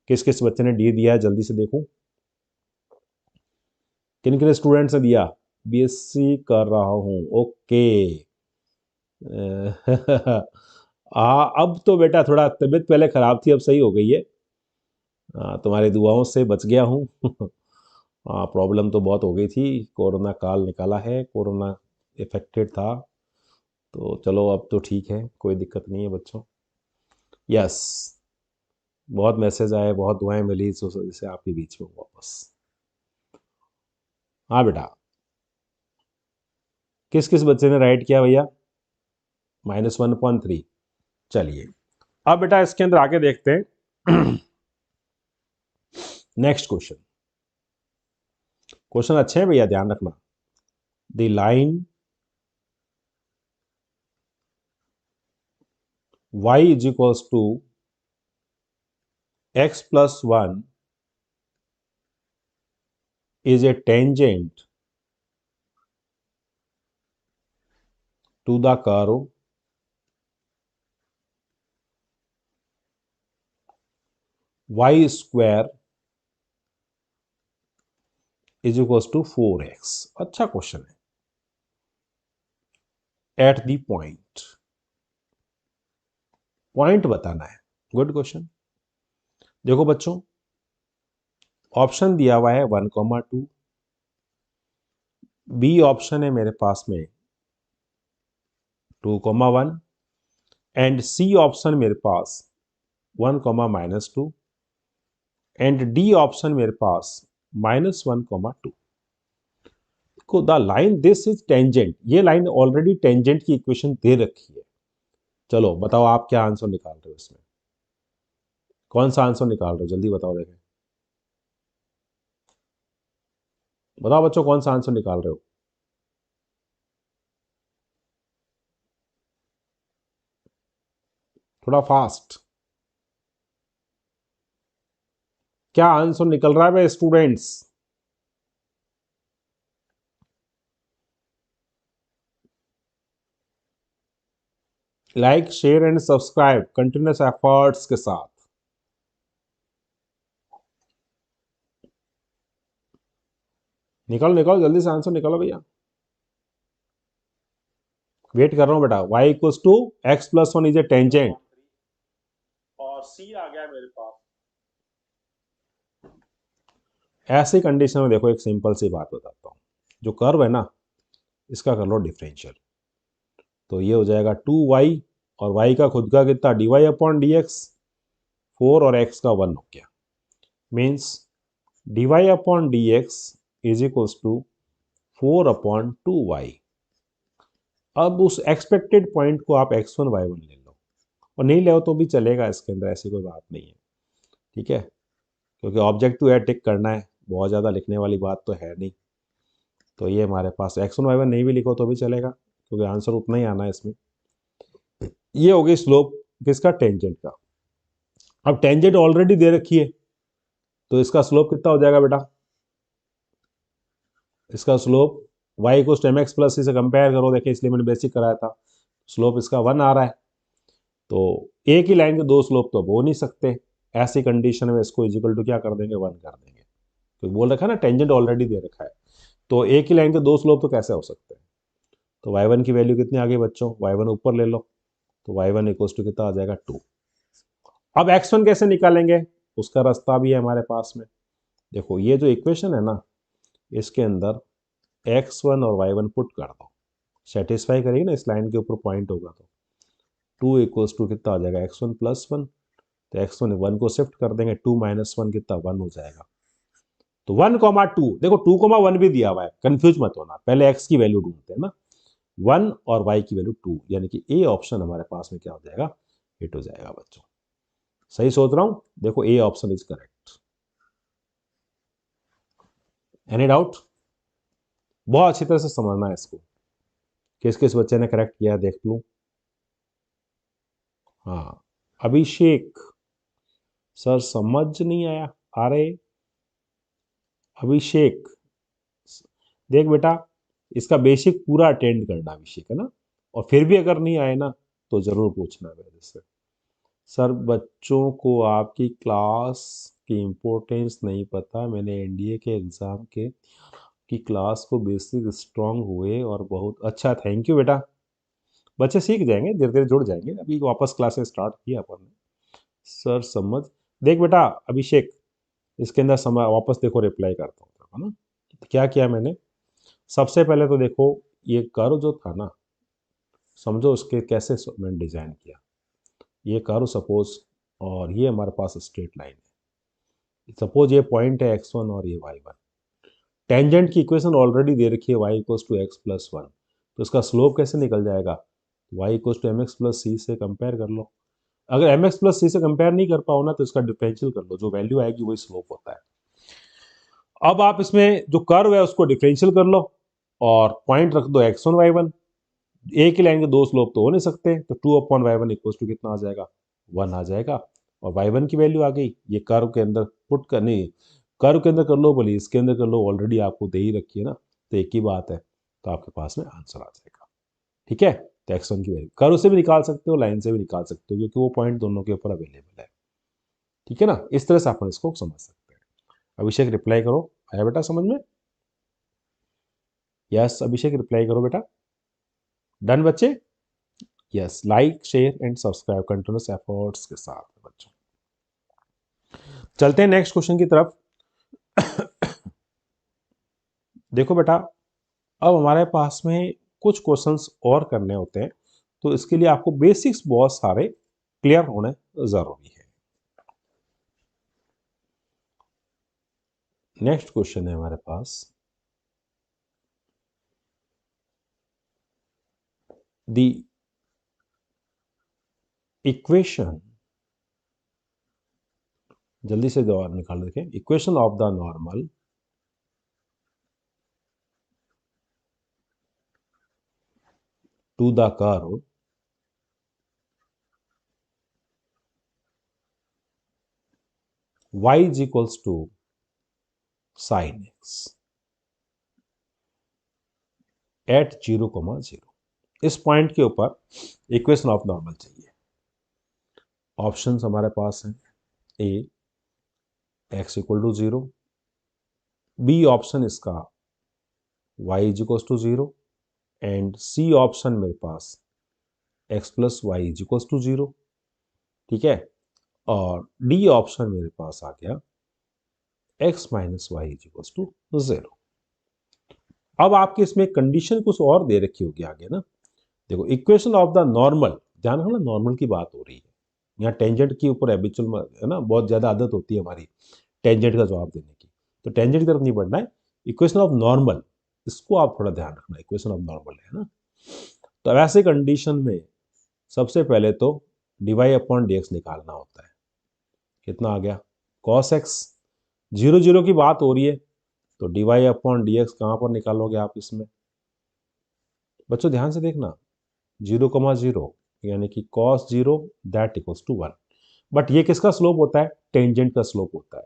किस किस बच्चे ने डी दिया है जल्दी से देखूं, किन किन स्टूडेंट्स ने दिया? बीएससी कर रहा हूं, ओके। अब तो बेटा थोड़ा तबीयत पहले खराब थी, अब सही हो गई है। तुम्हारी दुआओं से बच गया हूँ। प्रॉब्लम तो बहुत हो गई थी, कोरोना काल निकाला है, कोरोना इफेक्टेड था, तो चलो अब तो ठीक है, कोई दिक्कत नहीं है बच्चों। यस, बहुत मैसेज आए, बहुत दुआएं मिली, इस वजह से आपके बीच में वापस। हाँ बेटा, किस किस बच्चे ने राइट किया भैया? -1/3। चलिए अब बेटा इसके अंदर आगे देखते हैं। Next question. क्वेश्चन अच्छे हैं भैया, ध्यान रखना। The line y is equals to x plus 1 is a tangent to the curve y square is equals to 4x। अच्छा क्वेश्चन है। एट द पॉइंट, पॉइंट बताना है। Good question. देखो बच्चों, ऑप्शन दिया हुआ है 1,2, बी ऑप्शन है मेरे पास में 2,1 एंड सी ऑप्शन मेरे पास 1,-2 एंड डी ऑप्शन मेरे पास -1,2। को the line this is tangent, ये लाइन ऑलरेडी टेंजेंट की इक्वेशन दे रखी है। चलो बताओ आप क्या आंसर निकाल रहे हो इसमें, कौन सा आंसर निकाल रहे हो, जल्दी बताओ देखें। बताओ बच्चों कौन सा आंसर निकाल रहे हो। थोड़ा फास्ट। क्या आंसर निकल रहा है भाई students. Like share and subscribe continuous efforts के साथ। निकालो निकालो जल्दी से आंसर निकालो भैया, वेट कर रहा हूं बेटा। y equals to x plus one is a tangent और c आ गया मेरे पास। ऐसी कंडीशन में देखो एक सिंपल सी बात बताता हूं, जो कर्व है ना इसका कर लो डिफरेंशियल, तो ये हो जाएगा 2y और y का खुद का कितना dy/dx 4 और x का 1 हो गया, means dy/dx is equals to 4/2y। अब उस एक्सपेक्टेड पॉइंट को आप x1 y1 ले लो, और नहीं ले तो भी चलेगा, इसके अंदर ऐसी कोई बात नहीं है, ठीक है, क्योंकि ऑब्जेक्टिव है, टिक करना है, बहुत ज़्यादा लिखने वाली बात तो है नहीं। तो ये हमारे पास x1 y1 नहीं भी लिखो तो भी चलेगा, क्योंकि आंसर उतना ही आना है इसमें। ये हो गई स्लोप किसका, टेंजेंट का। अब टेंजेंट ऑलरेडी दे रखी है, तो इसका स्लोप कितना हो जाएगा बेटा, इसका स्लोप y को mx प्लस से कंपेयर करो, देखिए इसलिए मैंने बेसिक कराया था, स्लोप इसका 1 आ रहा है। तो एक ही लाइन के दो स्लोप तो हो नहीं सकते, ऐसी कंडीशन में इसको इजिकल टू क्या कर देंगे, 1 कर देंगे, क्योंकि बोल रखा है ना टेंजेंट ऑलरेडी दे रखा है, तो एक ही लाइन के दो स्लोप तो कैसे हो सकते हैं। तो y1 की वैल्यू कितनी आ गई बच्चों, y1 ऊपर ले लो, तो y1 इक्वल्स टू कितना आ जाएगा 2। अब x1 कैसे निकालेंगे, उसका रास्ता भी है हमारे पास में। देखो ये जो इक्वेशन है ना, इसके अंदर x1 और y1 पुट कर दो, सेटिस्फाई करेगी ना, इस लाइन के ऊपर पॉइंट होगा, तो 2 इक्वल्स टू कितना आ जाएगा x1 प्लस 1, तो x1 1 को शिफ्ट कर देंगे, 2 माइनस 1 कितना 1 हो जाएगा। तो 1,2 देखो 2,1 भी दिया हुआ है, कंफ्यूज मत होना, पहले x की वैल्यू ढूंढते हैं ना, 1 और y की वैल्यू 2, यानी कि ए ऑप्शन हमारे पास में क्या हो जाएगा, हिट हो जाएगा बच्चों। सही सोच रहा हूं, देखो A option is correct. Any doubt, बहुत अच्छी तरह से समझना है इसको, किस किस बच्चे ने करेक्ट किया देख लूं। हाँ अभिषेक सर समझ नहीं आया, आ रहे अभिषेक, देख बेटा इसका बेसिक पूरा अटेंड करना अभिषेक, है ना, और फिर भी अगर नहीं आए ना तो जरूर पूछना मेरे से। सर बच्चों को आपकी क्लास की इम्पोर्टेंस नहीं पता, मैंने एनडीए के एग्ज़ाम के की क्लास को बेसिक स्ट्रांग हुए और बहुत अच्छा, थैंक यू बेटा, बच्चे सीख जाएंगे, धीरे धीरे जुड़ जाएंगे, अभी वापस क्लासेस स्टार्ट किया अपन ने। सर समझ, देख बेटा अभिषेक, इसके अंदर समय वापस देखो, रिप्लाई करता हूँ है ना, तो क्या किया मैंने, सबसे पहले तो देखो ये कर्व जो था ना, समझो उसके कैसे मैंने डिज़ाइन किया, ये कर्व सपोज, और ये हमारे पास स्ट्रेट लाइन है, सपोज ये पॉइंट है x1 और ये y1, टेंजेंट की इक्वेशन ऑलरेडी दे रखी है y equals to x plus 1, तो इसका स्लोप कैसे निकल जाएगा, y equals to mx plus c से कंपेयर कर लो, अगर mx प्लस सी से कंपेयर नहीं कर पाओ ना तो इसका डिफरेंशियल कर लो, जो वैल्यू आएगी वही स्लोप होता है। अब आप इसमें जो कर्व है उसको डिफरेंशियल कर लो और पॉइंट रख दो x1 y1, एक ही लाइन के दो स्लोप तो हो नहीं सकते, तो 2/y1 इक्वल्स टू कितना आ जाएगा, 1 आ जाएगा, और y1 की वैल्यू आ गई, ये कर्व के अंदर पुट करनी, कर्व के अंदर कर लो बोलिए, इसके अंदर कर लो, ऑलरेडी आपको दे ही रखी है ना, तो एक ही बात है, तो आपके पास में आंसर आ जाएगा। ठीक है, तो x1 की वैल्यू कर्व से भी निकाल सकते हो, लाइन से भी निकाल सकते हो, क्योंकि वो पॉइंट दोनों के ऊपर अवेलेबल है। ठीक है ना, इस तरह से आप इसको समझ सकते हैं। अभिषेक रिप्लाई करो, आया बेटा समझ में। यस अभिषेक रिप्लाई करो बेटा। डन बच्चे। Yes like share and subscribe continuous efforts के साथ बच्चों। चलते हैं नेक्स्ट क्वेश्चन की तरफ। देखो बेटा अब हमारे पास में कुछ क्वेश्चंस और करने होते हैं, तो इसके लिए आपको बेसिक्स बहुत सारे क्लियर होने जरूरी है। नेक्स्ट क्वेश्चन है हमारे पास, द इक्वेशन, जल्दी से जवाब निकाल देखें। Equation of the normal to the curve y is equals to sin x at 0,0। इस पॉइंट के ऊपर इक्वेशन ऑफ नॉर्मल चाहिए। ऑप्शंस हमारे पास हैं, A x equal to 0, B option इसका y is equal to 0 and C option मेरे पास x plus y is equal to 0। ठीक है, और डी ऑप्शन मेरे पास आ गया x minus y is equal to 0। अब आपके इसमें कंडीशन कुछ और दे रखी होगी आगे ना। देखो इक्वेशन ऑफ द नॉर्मल, ध्यान रखना नॉर्मल की बात हो रही है यहाँ, टेंजेंट के ऊपर हैबिचुअल है ना, बहुत ज्यादा आदत होती है हमारी टेंजेंट का जवाब देने की, तो टेंजेंट की तरफ नहीं बढ़ना है। इक्वेशन ऑफ नॉर्मल, इसको आप थोड़ा ध्यान रखना, इक्वेशन ऑफ नॉर्मल है ना। तो ऐसे कंडीशन में सबसे पहले तो डिवाई अपॉन डी एक्स निकालना होता है। कितना आ गया कॉस एक्स, 0 0 की बात हो रही है, तो डिवाई अपॉन डी एक्स कहाँ पर निकालोगे आप इसमें बच्चों, ध्यान से देखना, 0,0 यानी कि cos 0 that equals to 1। But ये किसका स्लोप होता है, टेंजेंट का स्लोप होता है।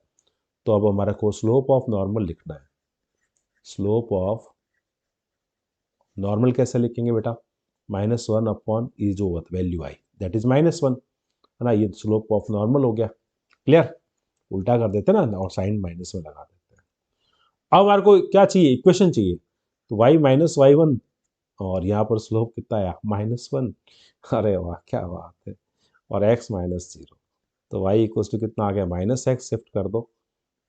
तो अब हमारा को स्लोप ऑफ नॉर्मल लिखना है। स्लोप ऑफ नॉर्मल कैसे लिखेंगे बेटा, -1 अपॉन ई जो वैल्यू आई दैट इज -1 है ना, ये स्लोप ऑफ नॉर्मल हो गया। क्लियर, उल्टा कर देते ना और साइन -1 लगा देते हैं। अब हमारे को क्या चाहिए, इक्वेशन चाहिए, तो y माइनस वाई वन, और यहाँ पर स्लोप कितना आया -1। अरे वाह क्या बात है, और x -0, तो y इक्वल्स टू कितना आ गया -x, शिफ्ट कर दो,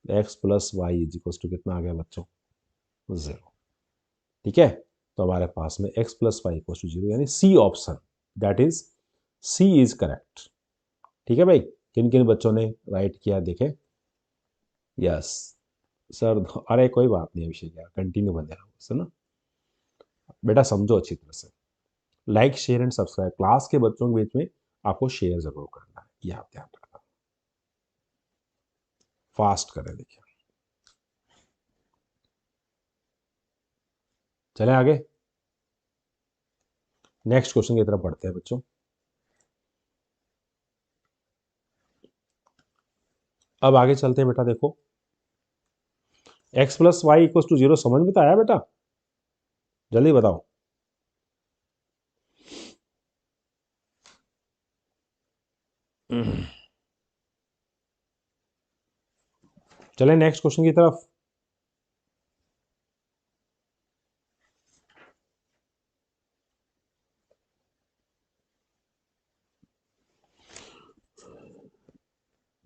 x plus y is equals to कितना आ गया बच्चों 0। ठीक है, तो हमारे पास में x plus y equals to 0 यानी C option, that is C is correct. ठीक है भाई, किन किन बच्चों ने राइट किया देखें। यस सर, अरे कोई बात नहीं अभिषेक यार, कंटिन्यू बने रहो ना बेटा, समझो अच्छी तरह से। Like share and subscribe, class के बच्चों के बीच में आपको शेयर जरूर करना है, ये आप ध्यान रखना, फास्ट करें। देखिए चले आगे, नेक्स्ट क्वेश्चन की तरफ बढ़ते हैं बच्चों। अब आगे चलते हैं बेटा, देखो x plus y equal to 0 समझ में तो आया बेटा, जल्दी बताओ। चले नेक्स्ट क्वेश्चन की तरफ।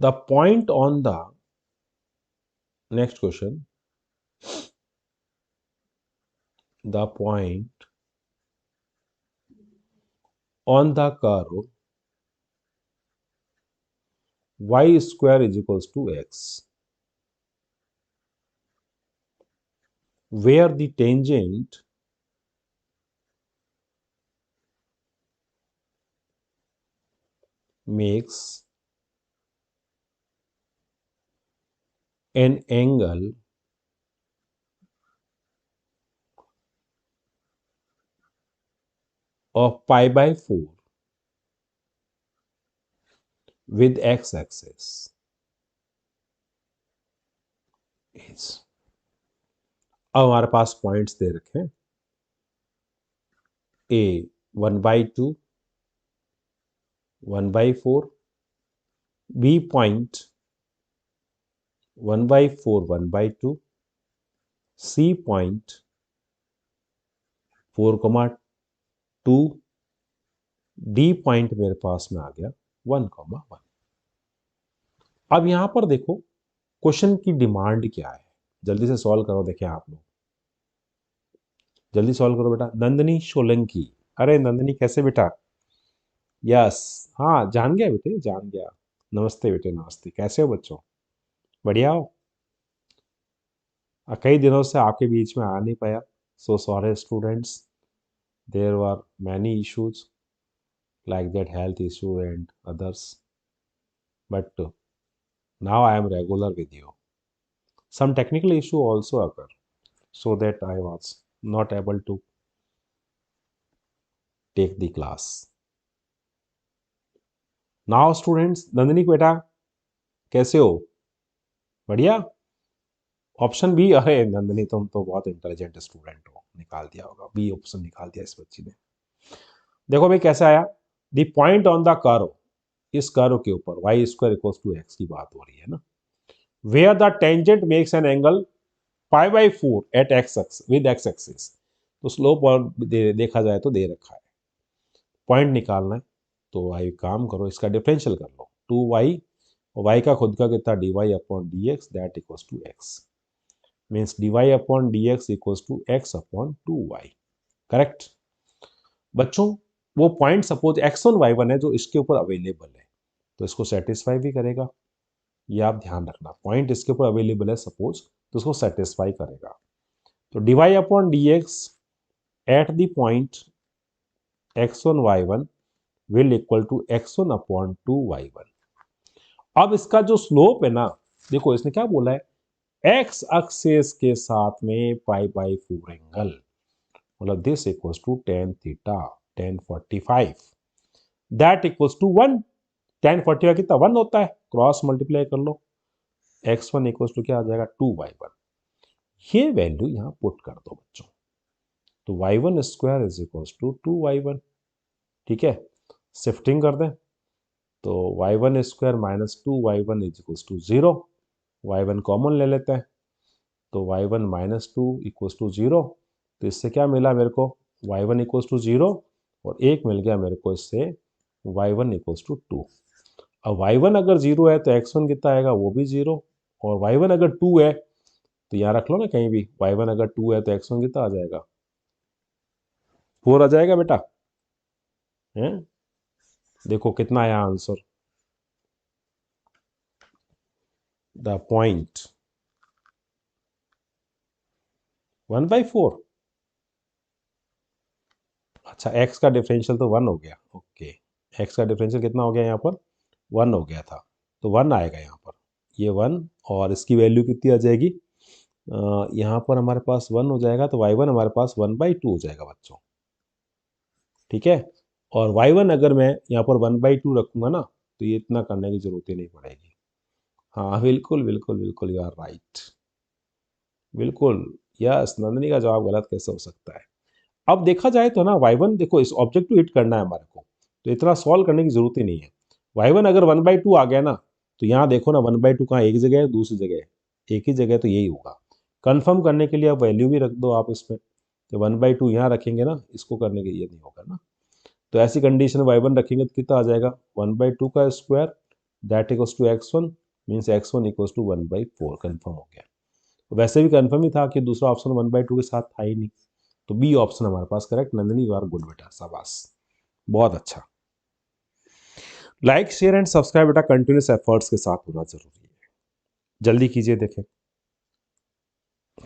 The point on the next question, the point on the curve y square is equals to x, where the tangent makes an angle of pi by 4 with x axis is, अब हमारे पास पॉइंट्स दे रखे हैं, a 1/2 1/4, b point 1/4 1/2, c point 4,2, D point मेरे पास में आ गया 1,1। अब यहां पर देखो क्वेश्चन की डिमांड क्या है, जल्दी से सॉल्व करो। देखें आप लोग, जल्दी सॉल्व करो बेटा। नंदनी सोलंकी, अरे नंदनी कैसे बेटा? यस, हाँ जान गया बेटे, जान गया। नमस्ते बेटे, नमस्ते, कैसे हो बच्चों? बढ़िया हो? कई दिनों से आपके बीच में आ नहीं पाया, so sorry students, there were many issues like that, health issue and others, but now I am regular with you. Some technical issue also occur, so that I was not able to take the class. Now students, Nandini बेटा कैसे हो? बढ़िया। ऑप्शन बी, अरे नंदनी तुम तो बहुत इंटेलिजेंट स्टूडेंट हो, निकाल दिया होगा, बी ऑप्शन निकाल दिया इस बच्ची ने। देखो भाई कैसे आया, the point on the curve, इस कर्व के ऊपर y square equals to x की बात हो रही है ना, where the tangent makes an angle π/4 at x with x axis. तो स्लोप और देखा जाए तो दे रखा है, पॉइंट निकालना है, तो आई काम करो, इसका डिफरेंशियल कर लो, 2y और y का खुद का कितना dy/dx that equals to x, means dy/dx equals to x/2y। Correct बच्चों, वो पॉइंट सपोज x1 y1 है जो इसके ऊपर अवेलेबल है, तो इसको सेटिस्फाई भी करेगा, ये आप ध्यान रखना। पॉइंट इसके ऊपर अवेलेबल है सपोज, तो उसको सेटिस्फाई करेगा। तो dy/dx at the point x1 y1 will equal to x1/2y1। अब इसका जो स्लोप है ना, देखो इसने क्या बोला है, x एक्सिस के साथ में π/4 एंगल, मतलब this equals to tan theta, tan 45 that equals to 1। tan 45 कितना 1 होता है, क्रॉस मल्टीप्लाई कर लो, x1 इक्वल्स टू क्या आ जाएगा 2y1। ये वैल्यू यहां पुट कर दो बच्चों, तो y1 square is equals to 2y1। ठीक है, शिफ्टिंग कर दें, तो y1 square minus 2y1 is equals to 0, y1 common ले लेते हैं, तो y1 माइनस 2 इक्वल्स टू 0। तो इससे क्या मिला मेरे को, y1 इक्वल्स टू 0, और एक मिल गया मेरे को इससे y1 इक्वल्स टू 2। अब y1 अगर 0 है तो x1 कितना आएगा, वो भी 0, और y1 अगर 2 है तो यहाँ रख लो ना कहीं भी, y1 अगर 2 है तो x1 कितना आ जाएगा, 4 आ जाएगा बेटा। हैं, देखो कितना आया आंसर, द पॉइंट 1/4। अच्छा, x का डिफरेंशियल तो 1 हो गया, ओके, x का डिफरेंशियल कितना हो गया यहाँ पर, 1 हो गया था, तो 1 आएगा यहाँ पर, ये 1, और इसकी वैल्यू कितनी आ जाएगी, यहाँ पर हमारे पास 1 हो जाएगा, तो y1 हमारे पास 1/2 हो जाएगा बच्चों। ठीक है, और y1 अगर मैं यहाँ पर 1/2 रखूंगा ना, तो ये इतना करने की जरूरत ही नहीं पड़ेगी। हाँ बिल्कुल बिल्कुल बिल्कुल, यू आर राइट, बिल्कुल। यस, नंदनी का जवाब गलत कैसे हो सकता है। अब देखा जाए तो ना y1, देखो इस ऑब्जेक्ट को हिट करना है हमारे को, तो इतना सॉल्व करने की जरूरत ही नहीं है। y1 अगर 1/2 आ गया ना, तो यहाँ देखो ना 1/2 कहाँ, एक जगह है, दूसरी जगह है, एक ही जगह, तो यही होगा। कंफर्म करने के लिए अब वैल्यू भी रख दो आप इसमें, तो 1/2 यहाँ रखेंगे ना, इसको करने के लिए नहीं होगा ना, तो ऐसी कंडीशन y1 रखेंगे तो कितना आ जाएगा, 1/2 का square that equals to x1, means x1 equals to 1/4, confirm हो गया। तो वैसे भी कन्फर्म ही था कि दूसरा ऑप्शन 1/2 के साथ था ही नहीं, तो बी ऑप्शन हमारे पास correct. Nandini you are good बेटा, शाबाश, बहुत अच्छा। लाइक शेयर एंड सब्सक्राइब बेटा कंटिन्यूस एफर्ट्स के साथ होना जरूरी है, जल्दी कीजिए, देखें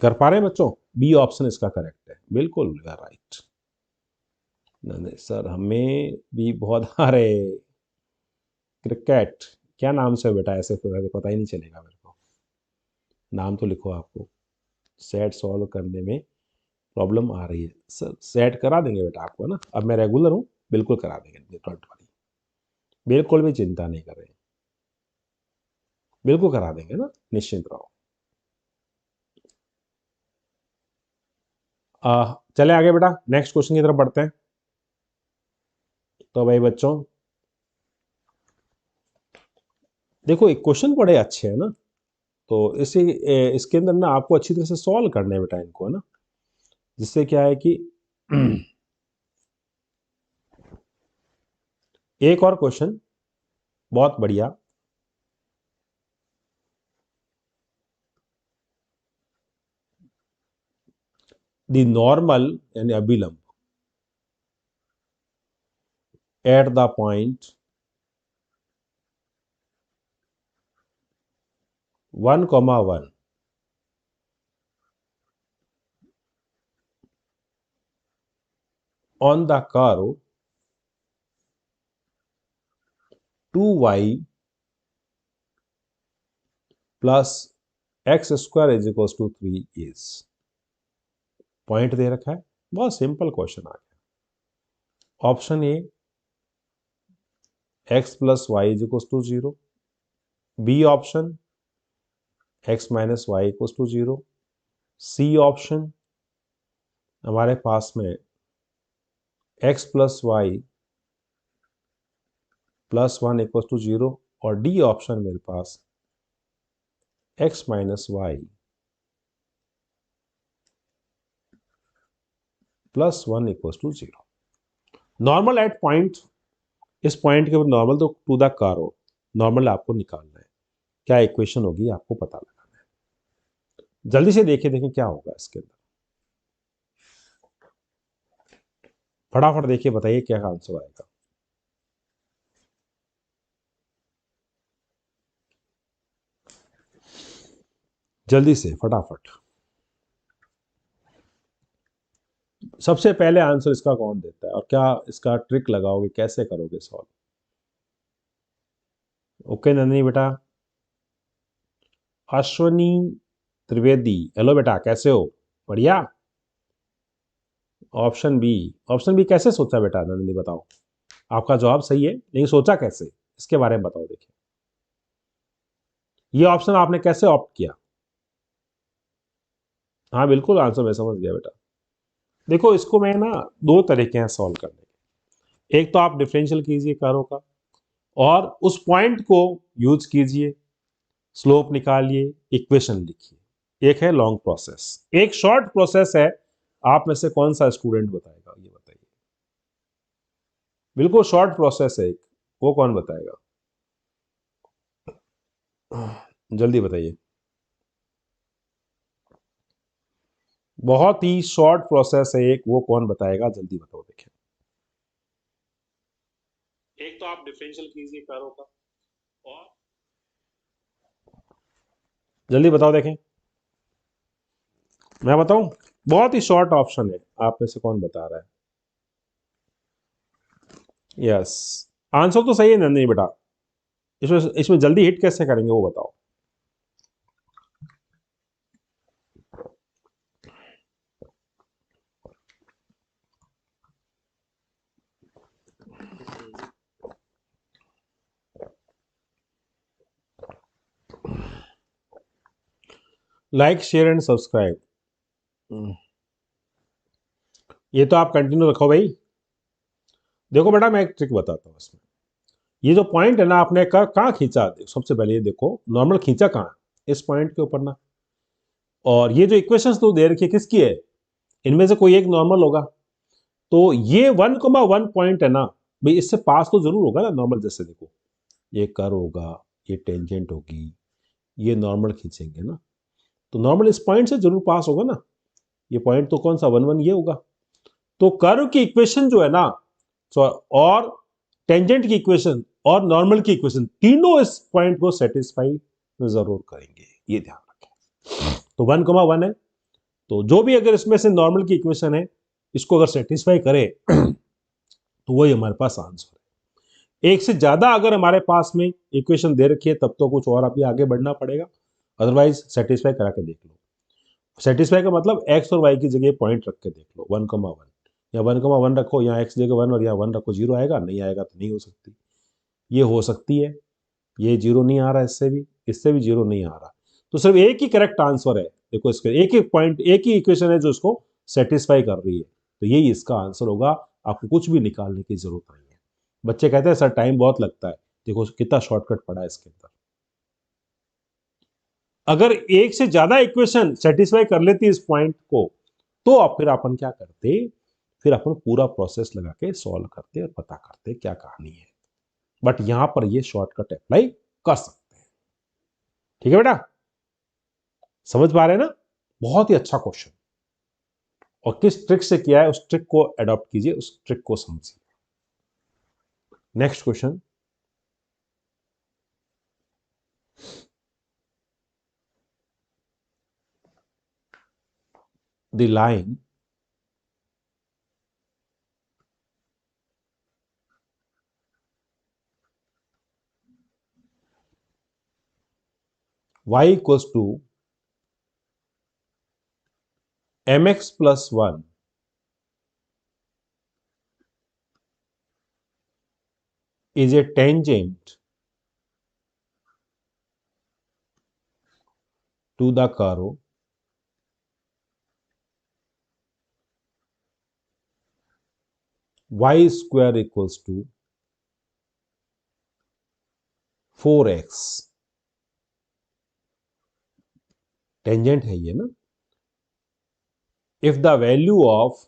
कर पा रहे हैं बच्चों, बी ऑप्शन इसका करेक्ट है, बिल्कुल यू आर राइट। नहीं सर हमें भी बहुत आ रहे, क्रिकेट क्या नाम से बेटा, ऐसे तो पता ही नहीं चलेगा मेरे को, नाम तो लिखो, आपको सेट सॉल्व करने में प्रॉब्लम आ रही है सर, सेट करा देंगे बेटा आपको ना, अब मैं रेगुलर हूँ, बिल्कुल करा देंगे, डोंट वरी, बिल्कुल भी चिंता नहीं कर रहे, बिल्कुल करा देंगे ना, निश्चिंत रहो। चले आगे बेटा, नेक्स्ट क्वेश्चन की तरफ बढ़ते हैं। तो भाई बच्चों देखो, एक क्वेश्चन बड़े अच्छे हैं ना, तो इसके अंदर ना आपको अच्छी तरह से सॉल्व करना है बेटा इनको, है ना, जिससे क्या है कि एक और क्वेश्चन बहुत बढ़िया। द नॉर्मल यानी अभिलंब eight the point 1,1 on the curve 2y plus x square is equals to 3 is। Point दे रखा है, बहुत सिंपल क्वेश्चन आ गया। Option A x plus y is equal to 0, B option x minus y equal to 0, C option हमारे पास में x plus y plus 1 equal to 0 और डी ऑप्शन मेरे पास x minus y plus 1 equal to 0। Normal at point, इस पॉइंट के ऊपर नॉर्मल तो टू द कर्व, नॉर्मल आपको निकालना है। क्या इक्वेशन होगी आपको पता लगाना है। जल्दी से देखें क्या होगा इसके अंदर, फटाफट देखिए, बताइए क्या आंसर आएगा। जल्दी से फटाफट। सबसे पहले आंसर इसका कौन देता है और क्या इसका ट्रिक लगाओगे, कैसे करोगे सॉल्व? ओके नंदिनी बेटा। अश्वनी त्रिवेदी, हेलो बेटा, कैसे हो? बढ़िया। ऑप्शन बी कैसे सोचा बेटा नंदिनी, बताओ। आपका जवाब सही है, लेकिन सोचा कैसे, इसके बारे में बताओ। देखिए ये ऑप्शन आपने कैसे ऑप्ट किया? हाँ बिल्कुल, आंसर मैं समझ गया बेटा। देखो इसको मैं ना दो तरीके हैं सॉल्व करने के। एक तो आप डिफरेंशियल कीजिए कारों का और उस पॉइंट को यूज कीजिए, स्लोप निकालिए, इक्वेशन लिखिए। एक है लॉन्ग प्रोसेस, एक शॉर्ट प्रोसेस है। आप में से कौन सा स्टूडेंट बताएगा, ये बताइए। बिल्कुल शॉर्ट प्रोसेस है एक, वो कौन बताएगा? जल्दी बताइए। बहुत ही शॉर्ट प्रोसेस है एक, वो कौन बताएगा? जल्दी बताओ। देखिए एक तो आप डिफरेंशियल कीजिए कारों का और जल्दी बताओ। देखें मैं बताऊं, बहुत ही शॉर्ट ऑप्शन है। आप में से कौन बता रहा है? यस, आंसर तो सही है नंदिनी बेटा। इसमें इसमें जल्दी हिट कैसे करेंगे वो बताओ। लाइक शेयर एंड सब्सक्राइब, ये तो आप कंटिन्यू रखो भाई। देखो बेटा मैं एक ट्रिक बताता हूँ इसमें। ये जो पॉइंट है ना, आपने कहाँ खींचा? सबसे पहले ये देखो नॉर्मल खींचा कहाँ, इस पॉइंट के ऊपर ना। और ये जो इक्वेशंस तो दे रखी है किसकी है? इनमें से कोई एक नॉर्मल होगा। तो ये 1,1 पॉइंट है ना भाई, इससे पास तो जरूर होगा ना नॉर्मल। जैसे देखो ये कर्व होगा, ये टेंजेंट होगी, ये नॉर्मल खींचेंगे ना, तो नॉर्मल इस पॉइंट से जरूर पास होगा ना। ये पॉइंट तो कौन सा 1,1 ये होगा। तो कर्व की इक्वेशन जो है ना, और टेंजेंट की इक्वेशन और नॉर्मल की इक्वेशन, तीनों इस पॉइंट को सेटिस्फाई जरूर करेंगे, ये ध्यान रखें। तो 1,1 है, तो जो भी अगर इसमें से नॉर्मल की इक्वेशन है, इसको अगर सेटिस्फाई करे तो वही हमारे पास आंसर है। एक से ज्यादा अगर हमारे पास में इक्वेशन दे रखी है तब तो कुछ और अभी आगे बढ़ना पड़ेगा, अदरवाइज सेटिस्फाई करा के देख लो। सेटिस्फाई का मतलब एक्स और वाई की जगह पॉइंट रख के देख लो, 1,1 या 1,1 रखो, यहाँ एक्स जगह 1 और यहाँ 1 रखो, 0 आएगा? नहीं आएगा, तो नहीं हो सकती। ये हो सकती है, ये 0 नहीं आ रहा, इससे भी 0 नहीं आ रहा। तो सिर्फ एक ही करेक्ट आंसर है। देखो इसके एक ही पॉइंट, एक ही इक्वेशन है जो इसको सेटिस्फाई कर रही है, तो यही इसका आंसर होगा। आपको कुछ भी निकालने की जरूरत नहीं है। बच्चे कहते हैं सर टाइम बहुत लगता है, देखो कितना शॉर्टकट पड़ा है इसके अंदर। अगर एक से ज्यादा इक्वेशन सेटिस्फाई कर लेती इस पॉइंट को, तो फिर अपन क्या करते, फिर अपन पूरा प्रोसेस लगा के सॉल्व करते और पता करते क्या कहानी है। बट यहां पर ये शॉर्टकट अप्लाई कर सकते हैं। ठीक है बेटा, समझ पा रहे हैं ना? बहुत ही अच्छा क्वेश्चन, और किस ट्रिक से किया है उस ट्रिक को अडॉप्ट कीजिए, उस ट्रिक को समझिए। Next question, the line y equals to mx plus 1 is a tangent to the curve y square equals to 4x। Tangent है ये ना। If the value of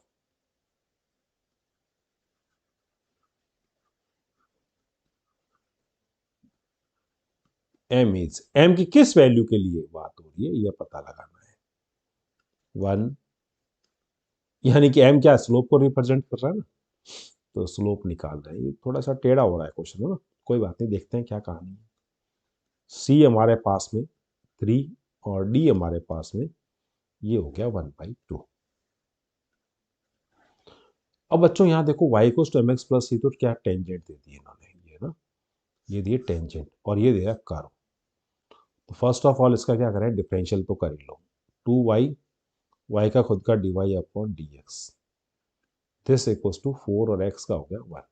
m is, m की किस वैल्यू के लिए बात हो रही है यह पता लगाना है। 1, यानी कि m क्या स्लोप को रिप्रेजेंट कर रहा है ना, तो स्लोप निकाल रहे हैं। ये थोड़ा सा टेढ़ा हो रहा है क्वेश्चन है ना, कोई बात नहीं, देखते हैं क्या कहानी है। c हमारे पास में 3 और d हमारे पास में ये हो गया 1/2। अब बच्चों यहाँ देखो y को एम एक्स प्लस सी, तो क्या टेंजेंट दे दी इन्होंने, ये ना, ये दिए टेंजेंट और ये दे रहा कर्व। तो फर्स्ट ऑफ ऑल इसका क्या करें, डिफरेंशियल तो कर ही लो। 2y, y का खुद का dy upon dx, this equals to 4 और x का हो गया 1।